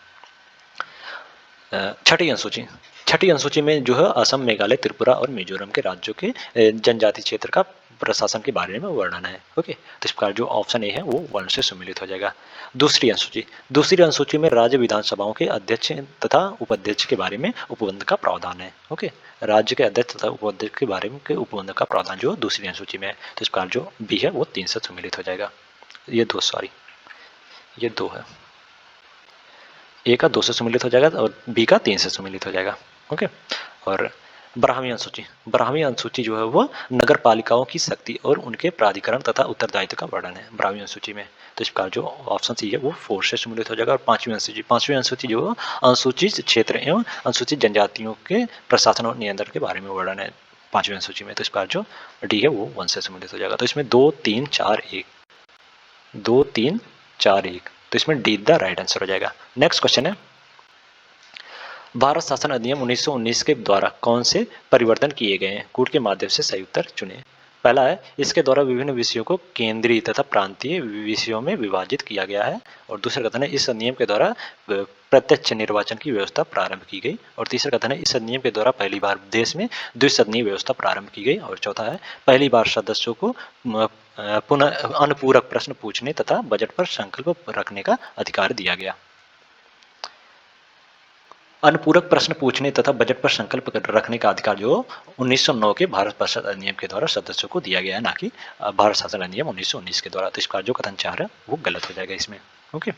छठी अनुसूची में जो है असम, मेघालय, त्रिपुरा और मिजोरम के राज्यों के जनजाति क्षेत्र का प्रशासन के बारे में वर्णन है। ओके, तो इस प्रकार जो ऑप्शन ए है वो 1 से सम्मिलित हो जाएगा। दूसरी अनुसूची में राज्य विधानसभाओं के अध्यक्ष तथा उपाध्यक्ष के बारे में उपबंध का प्रावधान है। ओके, राज्य के अध्यक्ष तथा उपाध्यक्ष के बारे में उपबंध का प्रावधान जो दूसरी अनुसूची में है। तो इस प्रकार जो बी है वो 3 से सम्मिलित हो जाएगा। ये दो है, ए का 2 से सम्मिलित हो जाएगा और बी का 3 से सम्मिलित हो जाएगा। ओके, और 12वीं अनुसूची जो है वो नगर पालिकाओं की शक्ति और उनके प्राधिकरण तथा उत्तरदायित्व का वर्णन है 12वीं अनुसूची में। तो इस प्रकार जो ऑप्शन सी है वो 4 से सम्मिलित हो जाएगा। और 5वीं अनुसूची जो अनुसूचित क्षेत्र एवं अनुसूचित जनजातियों के प्रशासन और नियंत्रण के बारे में वर्णन है 5वीं अनुसूची में। तो इस प्रकार जो डी है वो 1 से सम्मिलित हो जाएगा। तो इसमें 2 3 4 1 तो इसमें डी द राइट आंसर हो जाएगा। नेक्स्ट क्वेश्चन है, भारत शासन अधिनियम 1919 के द्वारा कौन से परिवर्तन किए गए हैं? कूट के माध्यम से सही उत्तर चुनें। पहला है इसके द्वारा विभिन्न विषयों को केंद्रीय तथा प्रांतीय विषयों में विभाजित किया गया है, और दूसरा कथन है इस अधिनियम के द्वारा प्रत्यक्ष निर्वाचन की व्यवस्था प्रारंभ की गई, और तीसरा कथन है इस अधिनियम के द्वारा पहली बार देश में द्विसदनीय व्यवस्था प्रारंभ की गई, और चौथा है पहली बार सदस्यों को पुनः अनुपूरक प्रश्न पूछने तथा बजट पर संकल्प रखने का अधिकार दिया गया। अनुपूरक प्रश्न पूछने तथा बजट पर संकल्प रखने का अधिकार जो 1909 के भारत परिषद अधिनियम के द्वारा सदस्यों को दिया गया है, ना कि भारत शासन अधिनियम 1919 के द्वारा। तो इसका जो कथन 4 है वो गलत हो जाएगा इसमें। ओके,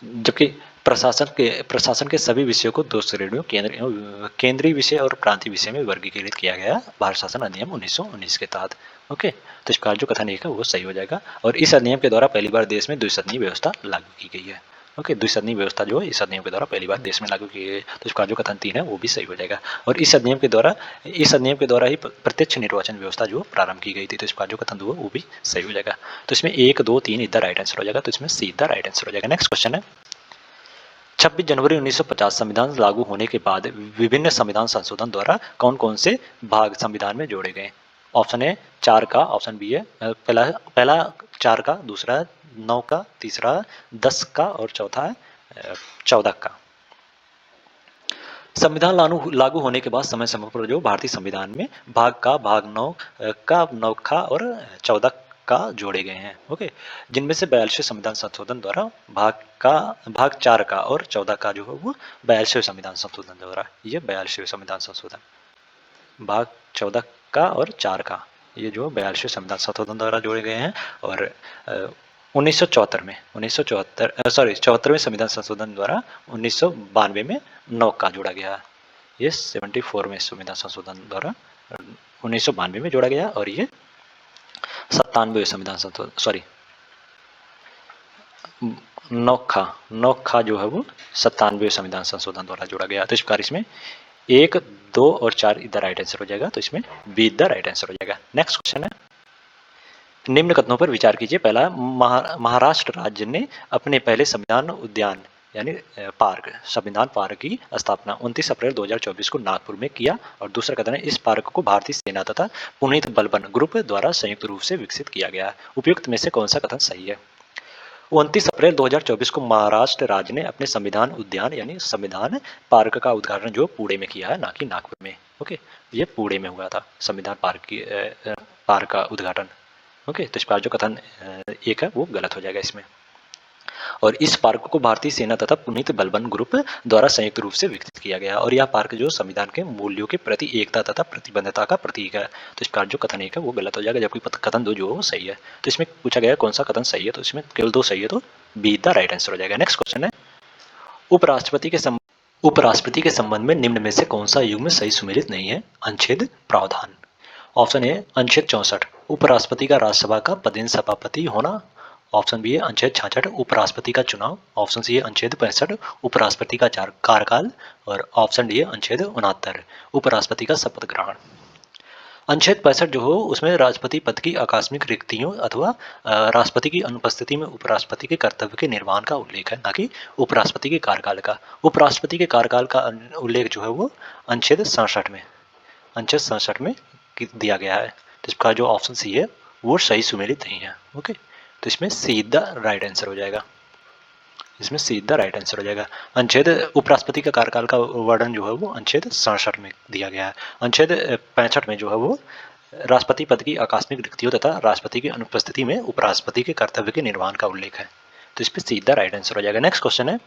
जबकि प्रशासन के सभी विषयों को दो श्रेणियों केंद्रीय विषय और प्रांतीय विषय में वर्गीकृत किया गया भारत शासन अधिनियम 1919 के तहत। ओके, तो इसका जो कथन एक है वो सही हो जाएगा, और इस अधिनियम के द्वारा पहली बार देश में द्विसदनीय व्यवस्था लागू की गई है। ओके, द्विसदनीय व्यवस्था जो है इस अधिनियम के द्वारा पहली बार देश में लागू की गई है। तो इसका जो कथन 3 है वो भी सही हो जाएगा, और इस अधिनियम के द्वारा ही प्रत्यक्ष निर्वाचन व्यवस्था जो प्रारंभ की गई थी। तो इसका जो कथन 2 है वो भी सही हो जाएगा। तो इसमें 1 2 3 इधर राइट आंसर हो जाएगा, तो इसमें सीधा राइट आंसर हो जाएगा। नेक्स्ट क्वेश्चन है, 26 जनवरी 1950 संविधान लागू होने के बाद विभिन्न संविधान संशोधन द्वारा कौन कौन से भाग संविधान में जोड़े गए? ऑप्शन है 4 का, ऑप्शन बी है पहला 4 का, दूसरा 9 का, तीसरा 10 का, और चौथा है 14 का। संविधान लागू होने के बाद समय समय पर जो भारतीय संविधान में भाग 9 का, 9 का और 14 का जोड़े गए हैं। ओके, जिनमें से 42वें संविधान संशोधन द्वारा भाग 4 का और 14 का जो है वो 42वें संविधान संशोधन द्वारा, ये 42वें संविधान संशोधन भाग 14 का और 4 का ये जो 42वें संविधान संशोधन द्वारा जोड़े गए हैं, और 74वें संविधान संशोधन द्वारा 1992 में 9 का जोड़ा गया। ये 74वें संविधान संशोधन द्वारा 1992 में जोड़ा गया, और ये 97वें संविधान संशोधन 9 का जो है वो 97वें संविधान संशोधन द्वारा जोड़ा गया। तो इस प्रकार इसमें 1 2 और 4 इधर राइट आंसर हो जाएगा, तो इसमें बी इधर राइट आंसर हो जाएगा। नेक्स्ट क्वेश्चन है, निम्न कथनों पर विचार कीजिए। पहला, महाराष्ट्र राज्य ने अपने पहले संविधान उद्यान यानी पार्क, संविधान पार्क की स्थापना 29 अप्रैल 2024 को नागपुर में किया। और दूसरा कथन है इस पार्क को भारतीय सेना तथा पुनीत बलबन ग्रुप द्वारा संयुक्त रूप से विकसित किया गया। उपयुक्त में से कौन सा कथन सही है? 29 अप्रैल 2024 को महाराष्ट्र राज्य ने अपने संविधान उद्यान यानी संविधान पार्क का उद्घाटन जो पुणे में किया है, ना कि नागपुर में। ओके, ये पुणे में हुआ था संविधान पार्क की पार्क का उद्घाटन। ओके, तो इस बार जो कथन एक है वो गलत हो जाएगा इसमें। और इस पार्क को भारतीय सेना तथा पुनीत बलबन ग्रुप द्वारा संयुक्त रूप से विकसित किया गया। और यह पार्क जो संविधान के मूल्यों के प्रति एकता तथा प्रतिबद्धता का प्रतीक है। तो इस बार जो कथन एक है वो गलत हो जाएगा, जबकि कथन दो जो है वो सही है। तो इसमें पूछा गया कौन सा कथन सही है, तो इसमें केवल दो सही है, तो बी द राइट आंसर हो जाएगा। नेक्स्ट क्वेश्चन है उपराष्ट्रपति के संबंध में निम्न में से कौन सा युग्म सही सुमेलित नहीं है? अनुच्छेद प्रावधान। ऑप्शन ए अनुच्छेद 64 उपराष्ट्रपति का राज्यसभा का पदेन सभापति होना। ऑप्शन बी है अनुच्छेद 66 उपराष्ट्रपति का चुनाव। ऑप्शन सी है अनुच्छेद 65 उपराष्ट्रपति का कार्यकाल। और ऑप्शन डी है अनुच्छेद 69 उपराष्ट्रपति का शपथ ग्रहण। अनुच्छेद 65 जो हो उसमें राष्ट्रपति पद की आकस्मिक रिक्तियों अथवा राष्ट्रपति की अनुपस्थिति में उपराष्ट्रपति के कर्तव्य के निर्वहन का उल्लेख है, ना कि उपराष्ट्रपति के कार्यकाल का। उपराष्ट्रपति के कार्यकाल का उल्लेख जो है वो अनुच्छेद 67 में दिया गया है। तो इसका जो ऑप्शन सी है वो सही सुमेलित नहीं है। ओके, तो इसमें सीधा राइट आंसर हो जाएगा। इसमें सीधा राइट आंसर हो जाएगा। अनुच्छेद उपराष्ट्रपति का कार्यकाल का वर्णन जो है वो अनुच्छेद 67 में दिया गया है। अनुच्छेद 65 में जो है वो राष्ट्रपति पद की आकस्मिक रिक्तियों तथा राष्ट्रपति की अनुपस्थिति में उपराष्ट्रपति के कर्तव्य के निर्वहन का उल्लेख है। तो इस पर सीधा राइट आंसर हो जाएगा। नेक्स्ट क्वेश्चन है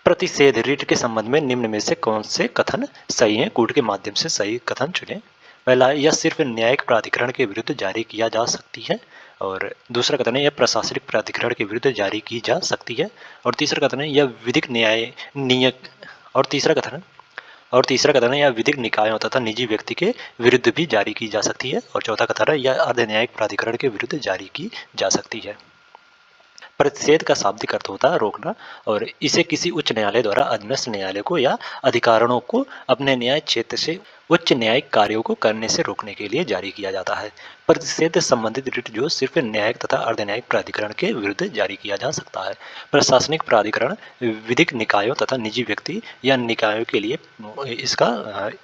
प्रतिषेध रिट के संबंध में निम्न में से कौन से कथन सही है? कूट के माध्यम से सही कथन चुने। पहला, यह सिर्फ न्यायिक प्राधिकरण के विरुद्ध जारी किया जा सकती है। और दूसरा कथन है यह प्रशासनिक प्राधिकरण के विरुद्ध जारी की जा सकती है। और तीसरा कथन है यह विधिक न्याय नियक और तीसरा कथन है यह विधिक निकायों तथा निजी व्यक्ति के विरुद्ध भी जारी की जा सकती है। और चौथा कथन है यह अर्ध न्यायिक प्राधिकरण के विरुद्ध जारी की जा सकती है। प्रतिषेध का शाब्दिक अर्थ होता है रोकना, और इसे किसी उच्च न्यायालय द्वारा अधीनस्थ न्यायालय को या अधिकारियों को अपने न्याय क्षेत्र से उच्च न्यायिक कार्यों को करने से रोकने के लिए जारी किया जाता है। प्रतिषेध संबंधित रिट जो सिर्फ न्यायिक तथा अर्धन्यायिक प्राधिकरण के विरुद्ध जारी किया जा सकता है। प्रशासनिक प्राधिकरण, विधिक निकायों तथा निजी व्यक्ति या निकायों के लिए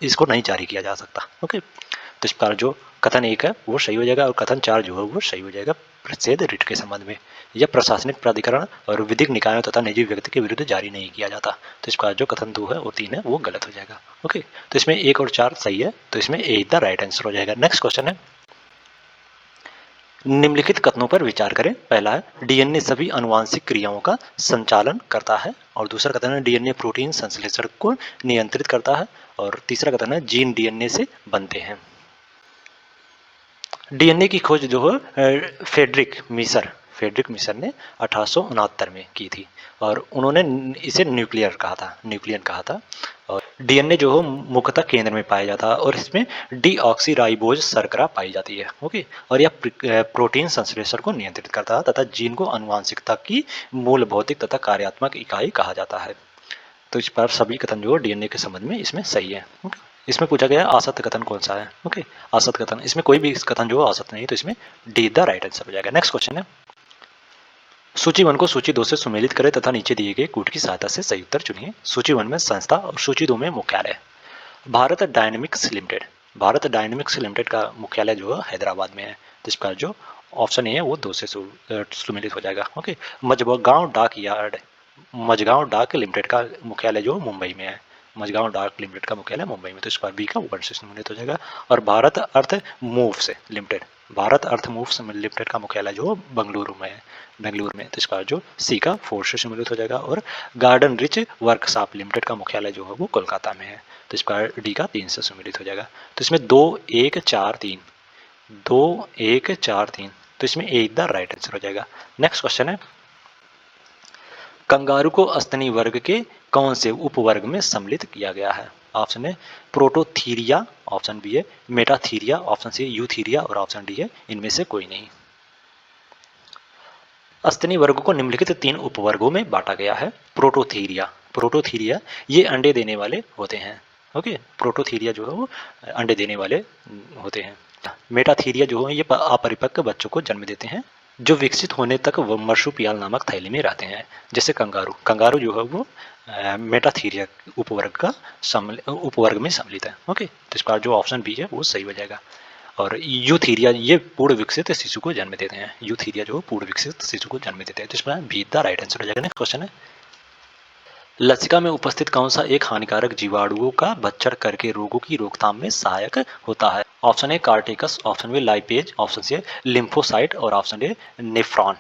इसको नहीं जारी किया जा सकता। ओके, तो इस प्रकार जो कथन एक है वो सही हो जाएगा और कथन 4 जो है वो सही हो जाएगा प्रतिषेध रिट के संबंध में। यह प्रशासनिक प्राधिकरण और विधिक निकायों तथा निजी व्यक्ति के विरुद्ध जारी नहीं किया जाता। तो इसका जो कथन 2 है और 3 है वो गलत हो जाएगा। ओके, तो इसमें 1 और 4 सही है, तो इसमें ए द राइट आंसर हो जाएगा। नेक्स्ट क्वेश्चन है निम्नलिखित कथनों पर विचार करें। पहला है डीएनए सभी अनुवांशिक क्रियाओं का संचालन करता है। और दूसरा कथन है डीएनए प्रोटीन संश्लेषण को नियंत्रित करता है। और तीसरा कथन है जीन डीएनए से बनते हैं। डीएनए की खोज जो है फ्रेडरिक मिशर ने 1869 में की थी। और उन्होंने इसे न्यूक्लियन कहा था। और डीएनए जो है मुख्यतः केंद्र में पाया जाता है और इसमें डीऑक्सीराइबोज शर्करा पाई जाती है। ओके, और यह प्रोटीन संश्लेषण को नियंत्रित करता है तथा जीन को आनुवंशिकता की मूल भौतिक तथा कार्यात्मक इकाई कहा जाता है। तो इस पर सभी कथन जो डीएनए के संबंध में इसमें सही है। ओके, इसमें पूछा गया असत्य कथन कौन सा है? ओके, असत्य कथन, इसमें कोई भी कथन जो असत्य नहीं है, तो इसमें डी द राइट आंसर हो जाएगा। नेक्स्ट क्वेश्चन है सूची 1 को सूची 2 से सुमेलित करें तथा नीचे दिए गए कूट की सहायता से सही उत्तर चुनिए। सूची 1 में संस्था और सूची 2 में मुख्यालय। भारत डायनेमिक्स लिमिटेड का मुख्यालय जो है हैदराबाद में है। तो इसका जो ऑप्शन ए है वो 2 से सुमेलित हो जाएगा। ओके, मझगांव डाक लिमिटेड का मुख्यालय जो मुंबई में है। मझगांव डाक लिमिटेड का मुख्यालय मुंबई में, तो इस बार बी का 1 से सम्मिलित हो जाएगा। और भारत अर्थ मूव्स लिमिटेड का मुख्यालय जो बेंगलुरु में, तो इस बार जो सी का 4 से सम्मिलित हो जाएगा। और गार्डन रिच वर्कशॉप लिमिटेड का मुख्यालय जो है वो कोलकाता में है, तो इस बार डी का 3 से सम्मिलित हो जाएगा। तो इसमें 2 1 4 3 तो इसमें ए द राइट आंसर हो जाएगा। नेक्स्ट क्वेश्चन है कंगारू को स्तनी वर्ग के कौन से उपवर्ग में सम्मिलित किया गया है? ऑप्शन है प्रोटोथीरिया, ऑप्शन बी है मेटाथीरिया, ऑप्शन सी यूथीरिया और ऑप्शन डी है इनमें से कोई नहीं। स्तनी वर्ग को निम्नलिखित 3 उपवर्गों में बांटा गया है। प्रोटोथीरिया ये अंडे देने वाले होते हैं। ओके, प्रोटोथीरिया जो है वो अंडे देने वाले होते हैं। मेटाथीरिया जो है ये अपरिपक्व बच्चों को जन्म देते हैं। जो विकसित होने तक वो मर्सुपियल नामक थैली में रहते हैं। जैसे कंगारू, कंगारू जो है वो मेटाथीरिया उपवर्ग में सम्मिलित है। ओके, तो इसका जो ऑप्शन बी है वो सही हो जाएगा। और यूथीरिया ये पूर्ण विकसित शिशु को जन्म देते हैं। यूथीरिया जो पूर्ण विकसित शिशु को जन्म देते हैं। तो इसमें बी द राइट आंसर हो जाएगा। नेक्स्ट क्वेश्चन है, लसिका में उपस्थित कौन सा एक हानिकारक जीवाणुओं का भक्षण करके रोगों की रोकथाम में सहायक होता है? ऑप्शन ए कार्टिकस, option B lipase, option C lymphocyte और ऑप्शन डी नेफ्रॉन।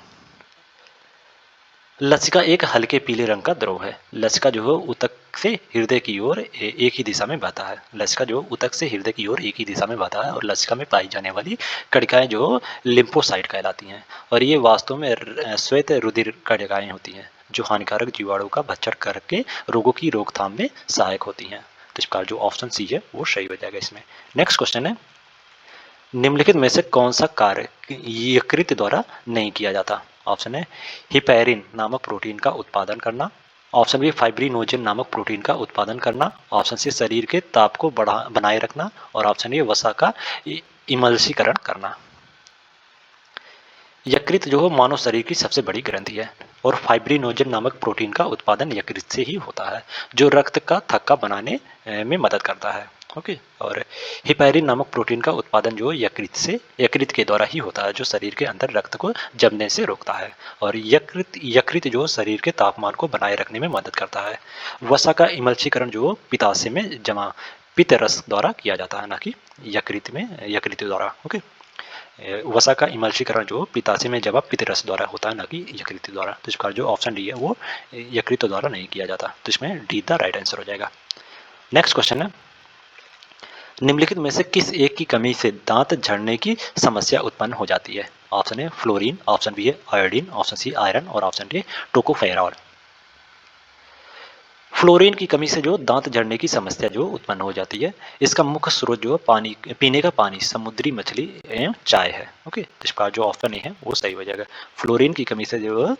लसिका एक हल्के पीले रंग का द्रव है। लसिका जो है ऊतक से हृदय की ओर एक ही दिशा में बहता है। लसिका जो ऊतक से हृदय की ओर एक ही दिशा में बहता है और लसिका में पाई जाने वाली कणिकाएं जो लिम्फोसाइट कहलाती हैं और ये वास्तव में श्वेत रुधिर कणिकाएं होती हैं जो हानिकारक जीवाणु का भक्षण करके रोगों की रोकथाम में सहायक होती हैं। तो इसका जो ऑप्शन सी है वो सही हो जाएगा इसमें। नेक्स्ट क्वेश्चन है, निम्नलिखित में से कौन सा कार्य यकृत द्वारा नहीं किया जाता? ऑप्शन है हिपैरिन नामक प्रोटीन का उत्पादन करना, ऑप्शन बी फाइब्रिनोजेन नामक प्रोटीन का उत्पादन करना, ऑप्शन सी शरीर के ताप को बनाए रखना और ऑप्शन ए वसा का इमल्सीकरण करना। यकृत जो है मानव शरीर की सबसे बड़ी ग्रंथि है और फाइब्रिनोजेन नामक प्रोटीन का उत्पादन यकृत से ही होता है जो रक्त का थक्का बनाने में मदद करता है। ओके, और हिपैरिन नामक प्रोटीन का उत्पादन जो यकृत के द्वारा ही होता है जो शरीर के अंदर रक्त को जमने से रोकता है और यकृत जो शरीर के तापमान को बनाए रखने में मदद करता है। वसा का इमल्सीकरण जो पित्ताशय में जमा पित्त रस द्वारा किया जाता है, ना कि यकृत द्वारा। ओके, वसा का इमल्सीकरण जो पित्ताशय में जमा पित्त रस द्वारा होता है, ना कि यकृत द्वारा। तो इसका जो ऑप्शन डी है वो यकृत द्वारा नहीं किया जाता। तो इसमें डी द राइट आंसर हो जाएगा। नेक्स्ट क्वेश्चन है, निम्नलिखित में से किस एक की कमी से दांत झड़ने की समस्या उत्पन्न हो जाती है? Option A fluorine, option B है आयोडीन, ऑप्शन सी आयरन और ऑप्शन डी टोकोफेरॉल। फ्लोरीन की कमी से जो दांत झड़ने की समस्या जो उत्पन्न हो जाती है, इसका मुख्य स्रोत जो पानी, पीने का पानी, समुद्री मछली एवं चाय है। ओके, तो इसका जो ऑप्शन ए है वो सही हो जाएगा। फ्लोरीन की कमी से जो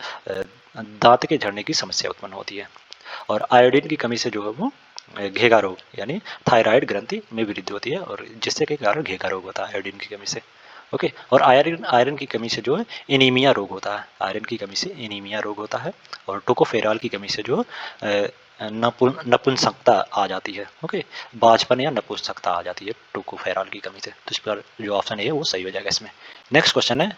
दांत के झड़ने की समस्या उत्पन्न होती है और आयोडीन की कमी से जो है वो घेगा रोग यानी थायराइड ग्रंथि में वृद्धि होती है और जिससे के कारण घेगा रोग होता है आयोडीन की कमी से। ओके, और आयरन आयरन की कमी से जो है एनीमिया रोग होता है। आयरन की कमी से एनीमिया रोग होता है और टोकोफेरॉल की कमी से जो नपुंसकता आ जाती है। ओके, बाझपन या नपुंसकता आ जाती है टोकोफेरॉल की कमी से। तो इस पर जो ऑप्शन है वो सही हो जाएगा इसमें। नेक्स्ट क्वेश्चन है,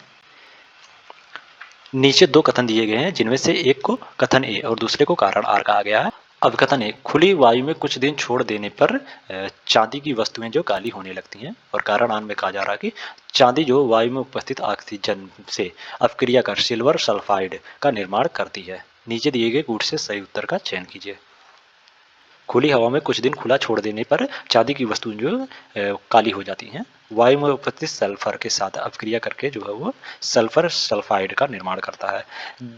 नीचे दो कथन दिए गए हैं जिनमें से एक को कथन ए और दूसरे को कारण आर कहा गया है। अब कथन ए, खुली वायु में कुछ दिन छोड़ देने पर चांदी की वस्तुएं जो काली होने लगती हैं और कारण आर में कहा जा रहा है कि चांदी जो वायु में उपस्थित ऑक्सीजन से अपक्रिया कर सिल्वर सल्फाइड का निर्माण करती है। नीचे दिए गए कूट से सही उत्तर का चयन कीजिए। खुली हवा में कुछ दिन खुला छोड़ देने पर चांदी की वस्तुएं जो काली हो जाती हैं। वायु में उपस्थित सल्फर के साथ अपक्रिया करके जो है वो सल्फर सल्फाइड का निर्माण करता है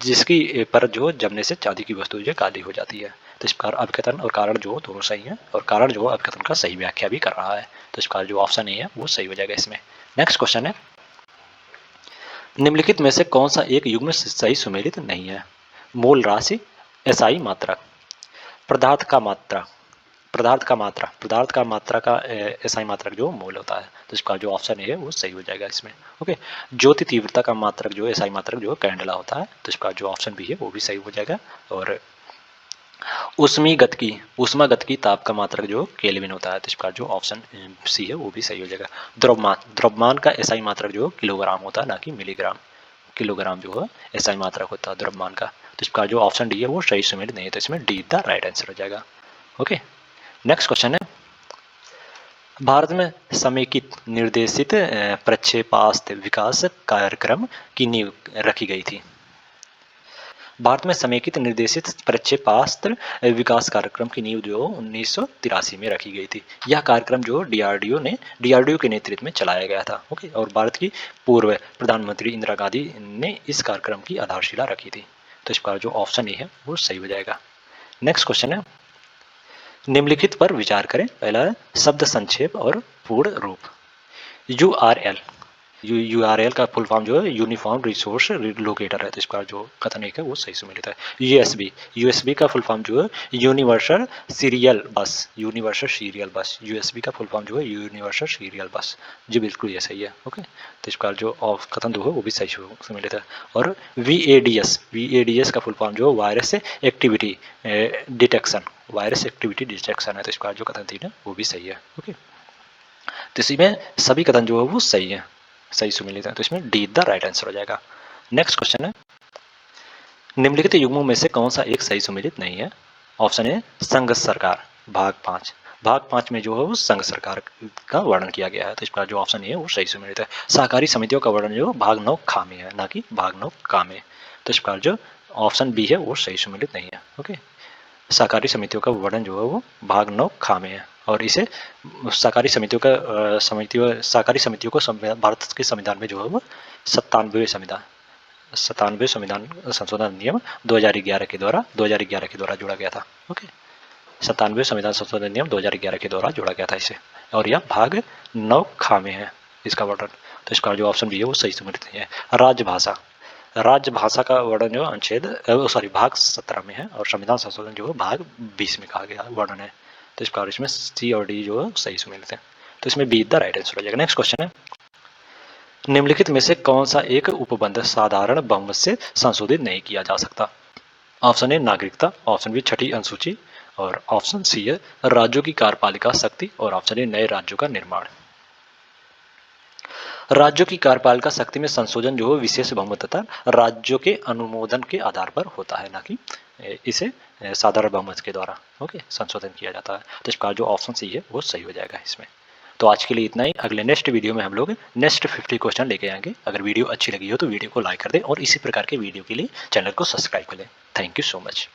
जिसकी पर जो जमने से चांदी की वस्तु जो काली हो जाती है। तो इस प्रकार अभिकथन और कारण जो दोनों सही है और कारण जो अभिकथन का सही व्याख्या भी कर रहा है। तो इस प्रकार जो ऑप्शन ए है वो सही हो जाएगा इसमें। नेक्स्ट क्वेश्चन है, निम्नलिखित में से कौन सा एक युग्म सही सुमेलित नहीं है? मोल राशि, एसआई मात्रा, पदार्थ का मात्रा, पदार्थ का मात्रा का एसआई मात्रक जो मोल होता है। तो इसका जो ऑप्शन है वो सही हो जाएगा इसमें। ओके, ज्योति तीव्रता का मात्रक जो एसआई मात्रक जो कैंडला होता है। तो इसका जो ऑप्शन भी है वो भी सही हो जाएगा। और ऊष्मा गतिकी ताप का मात्रक जो केल्विन होता है। तो इसका जो ऑप्शन सी है वो भी सही हो जाएगा। द्रव्यमान का एसआई मात्रक जो किलोग्राम होता है, ना कि मिलीग्राम। किलोग्राम जो है एसआई मात्रक होता है द्रव्यमान का। तो इसका जो ऑप्शन डी है वो सही सुमेलित नहीं है। तो इसमें डी द राइट आंसर हो जाएगा। ओके, नेक्स्ट क्वेश्चन है, भारत में समेकित निर्देशित प्रक्षेपास्त्र विकास कार्यक्रम की नींव रखी गई थी? भारत में समेकित निर्देशित प्रक्षेपास्त्र विकास कार्यक्रम की नींव जो 1983 में रखी गई थी। यह कार्यक्रम जो डीआरडीओ के नेतृत्व में चलाया गया था। ओके, और भारत की पूर्व प्रधानमंत्री इंदिरा गांधी ने इस कार्यक्रम की आधारशिला रखी थी। तो इसका जो ऑप्शन ए है वो सही हो जाएगा। नेक्स्ट क्वेश्चन है, निम्नलिखित पर विचार करें। पहला है शब्द संक्षेप और पूर्ण रूप। यूआरएल URL का फुल फॉर्म जो है यूनिफॉर्म रिसोर्स लोकेटर है, तो इसका जो कथन एक है वो सही सुमेलित है। यूएसबी का फुल फॉर्म जो है यूनिवर्सल सीरियल बस, यूएसबी का फुल फॉर्म जो है यूनिवर्सल सीरियल बस, जी बिल्कुल ये सही है। ओके, तो इसका जो कथन दो है वो भी सही सुमेलित है। और वीएडीएस का फुल फॉर्म जो है वायरस एक्टिविटी डिटेक्शन है, तो इसका जो कथन 3 है वो भी सही है। ओके, तो इसी में सभी कथन जो है वो सही है, सही सुमेलित है, तो इसमें डी द राइट आंसर हो जाएगा। नेक्स्ट क्वेश्चन है, निम्नलिखित युग्मों में से कौन सा एक सही सुमेलित नहीं है? ऑप्शन ए संघ सरकार, भाग 5 में जो है वो संघ सरकार का वर्णन किया गया है, तो इसका जो ऑप्शन ए है वो सही सुमेलित है। सहकारी समितियों का वर्णन जो भाग 9 खा में है, ना कि भाग 9 का में, तो इसका जो ऑप्शन बी है वो सही सुमेलित नहीं है। ओके, सहकारी समितियों का वर्णन जो है वो भाग 9 खा में है, और इसे सहकारी समितियों को भारत के संविधान में जो है वो 97वें संविधान संशोधन अधिनियम 2011 के द्वारा जोड़ा गया था। ओके, 97वें संविधान संशोधन अधिनियम 2011 के द्वारा जोड़ा गया था इसे, और यह भाग 9 खा में है इसका वर्णन, तो इसका जो ऑप्शन बी है वो सही सुमेलित नहीं है। राजभाषा का वर्णन जो भाग 17 में है, और संविधान संशोधन जो है भाग 20 में कहा गया वर्णन है, तो इसका इसमें सी और डी जो है सही सुमेलित है, तो इसमें बी द राइट आंसर हो जाएगा। नेक्स्ट क्वेश्चन है, निम्नलिखित में से कौन सा एक उपबंध साधारण बहुमत से संशोधित नहीं किया जा सकता? ऑप्शन ए नागरिकता, ऑप्शन बी छठी अनुसूची, और ऑप्शन सी है राज्यों की कार्यपालिका शक्ति, और ऑप्शन ए नए राज्यों का निर्माण। राज्यों की कार्यपालिका शक्ति में संशोधन जो है विशेष बहुमत तथा राज्यों के अनुमोदन के आधार पर होता है, ना कि इसे साधारण बहुमत के द्वारा ओके संशोधन किया जाता है, तो इसका जो ऑप्शन सी है वो सही हो जाएगा इसमें। तो आज के लिए इतना ही, अगले नेक्स्ट वीडियो में हम लोग नेक्स्ट 50 क्वेश्चन लेके आएंगे। अगर वीडियो अच्छी लगी हो तो वीडियो को लाइक कर दें, और इसी प्रकार के वीडियो के लिए चैनल को सब्सक्राइब कर लें। Thank you so much.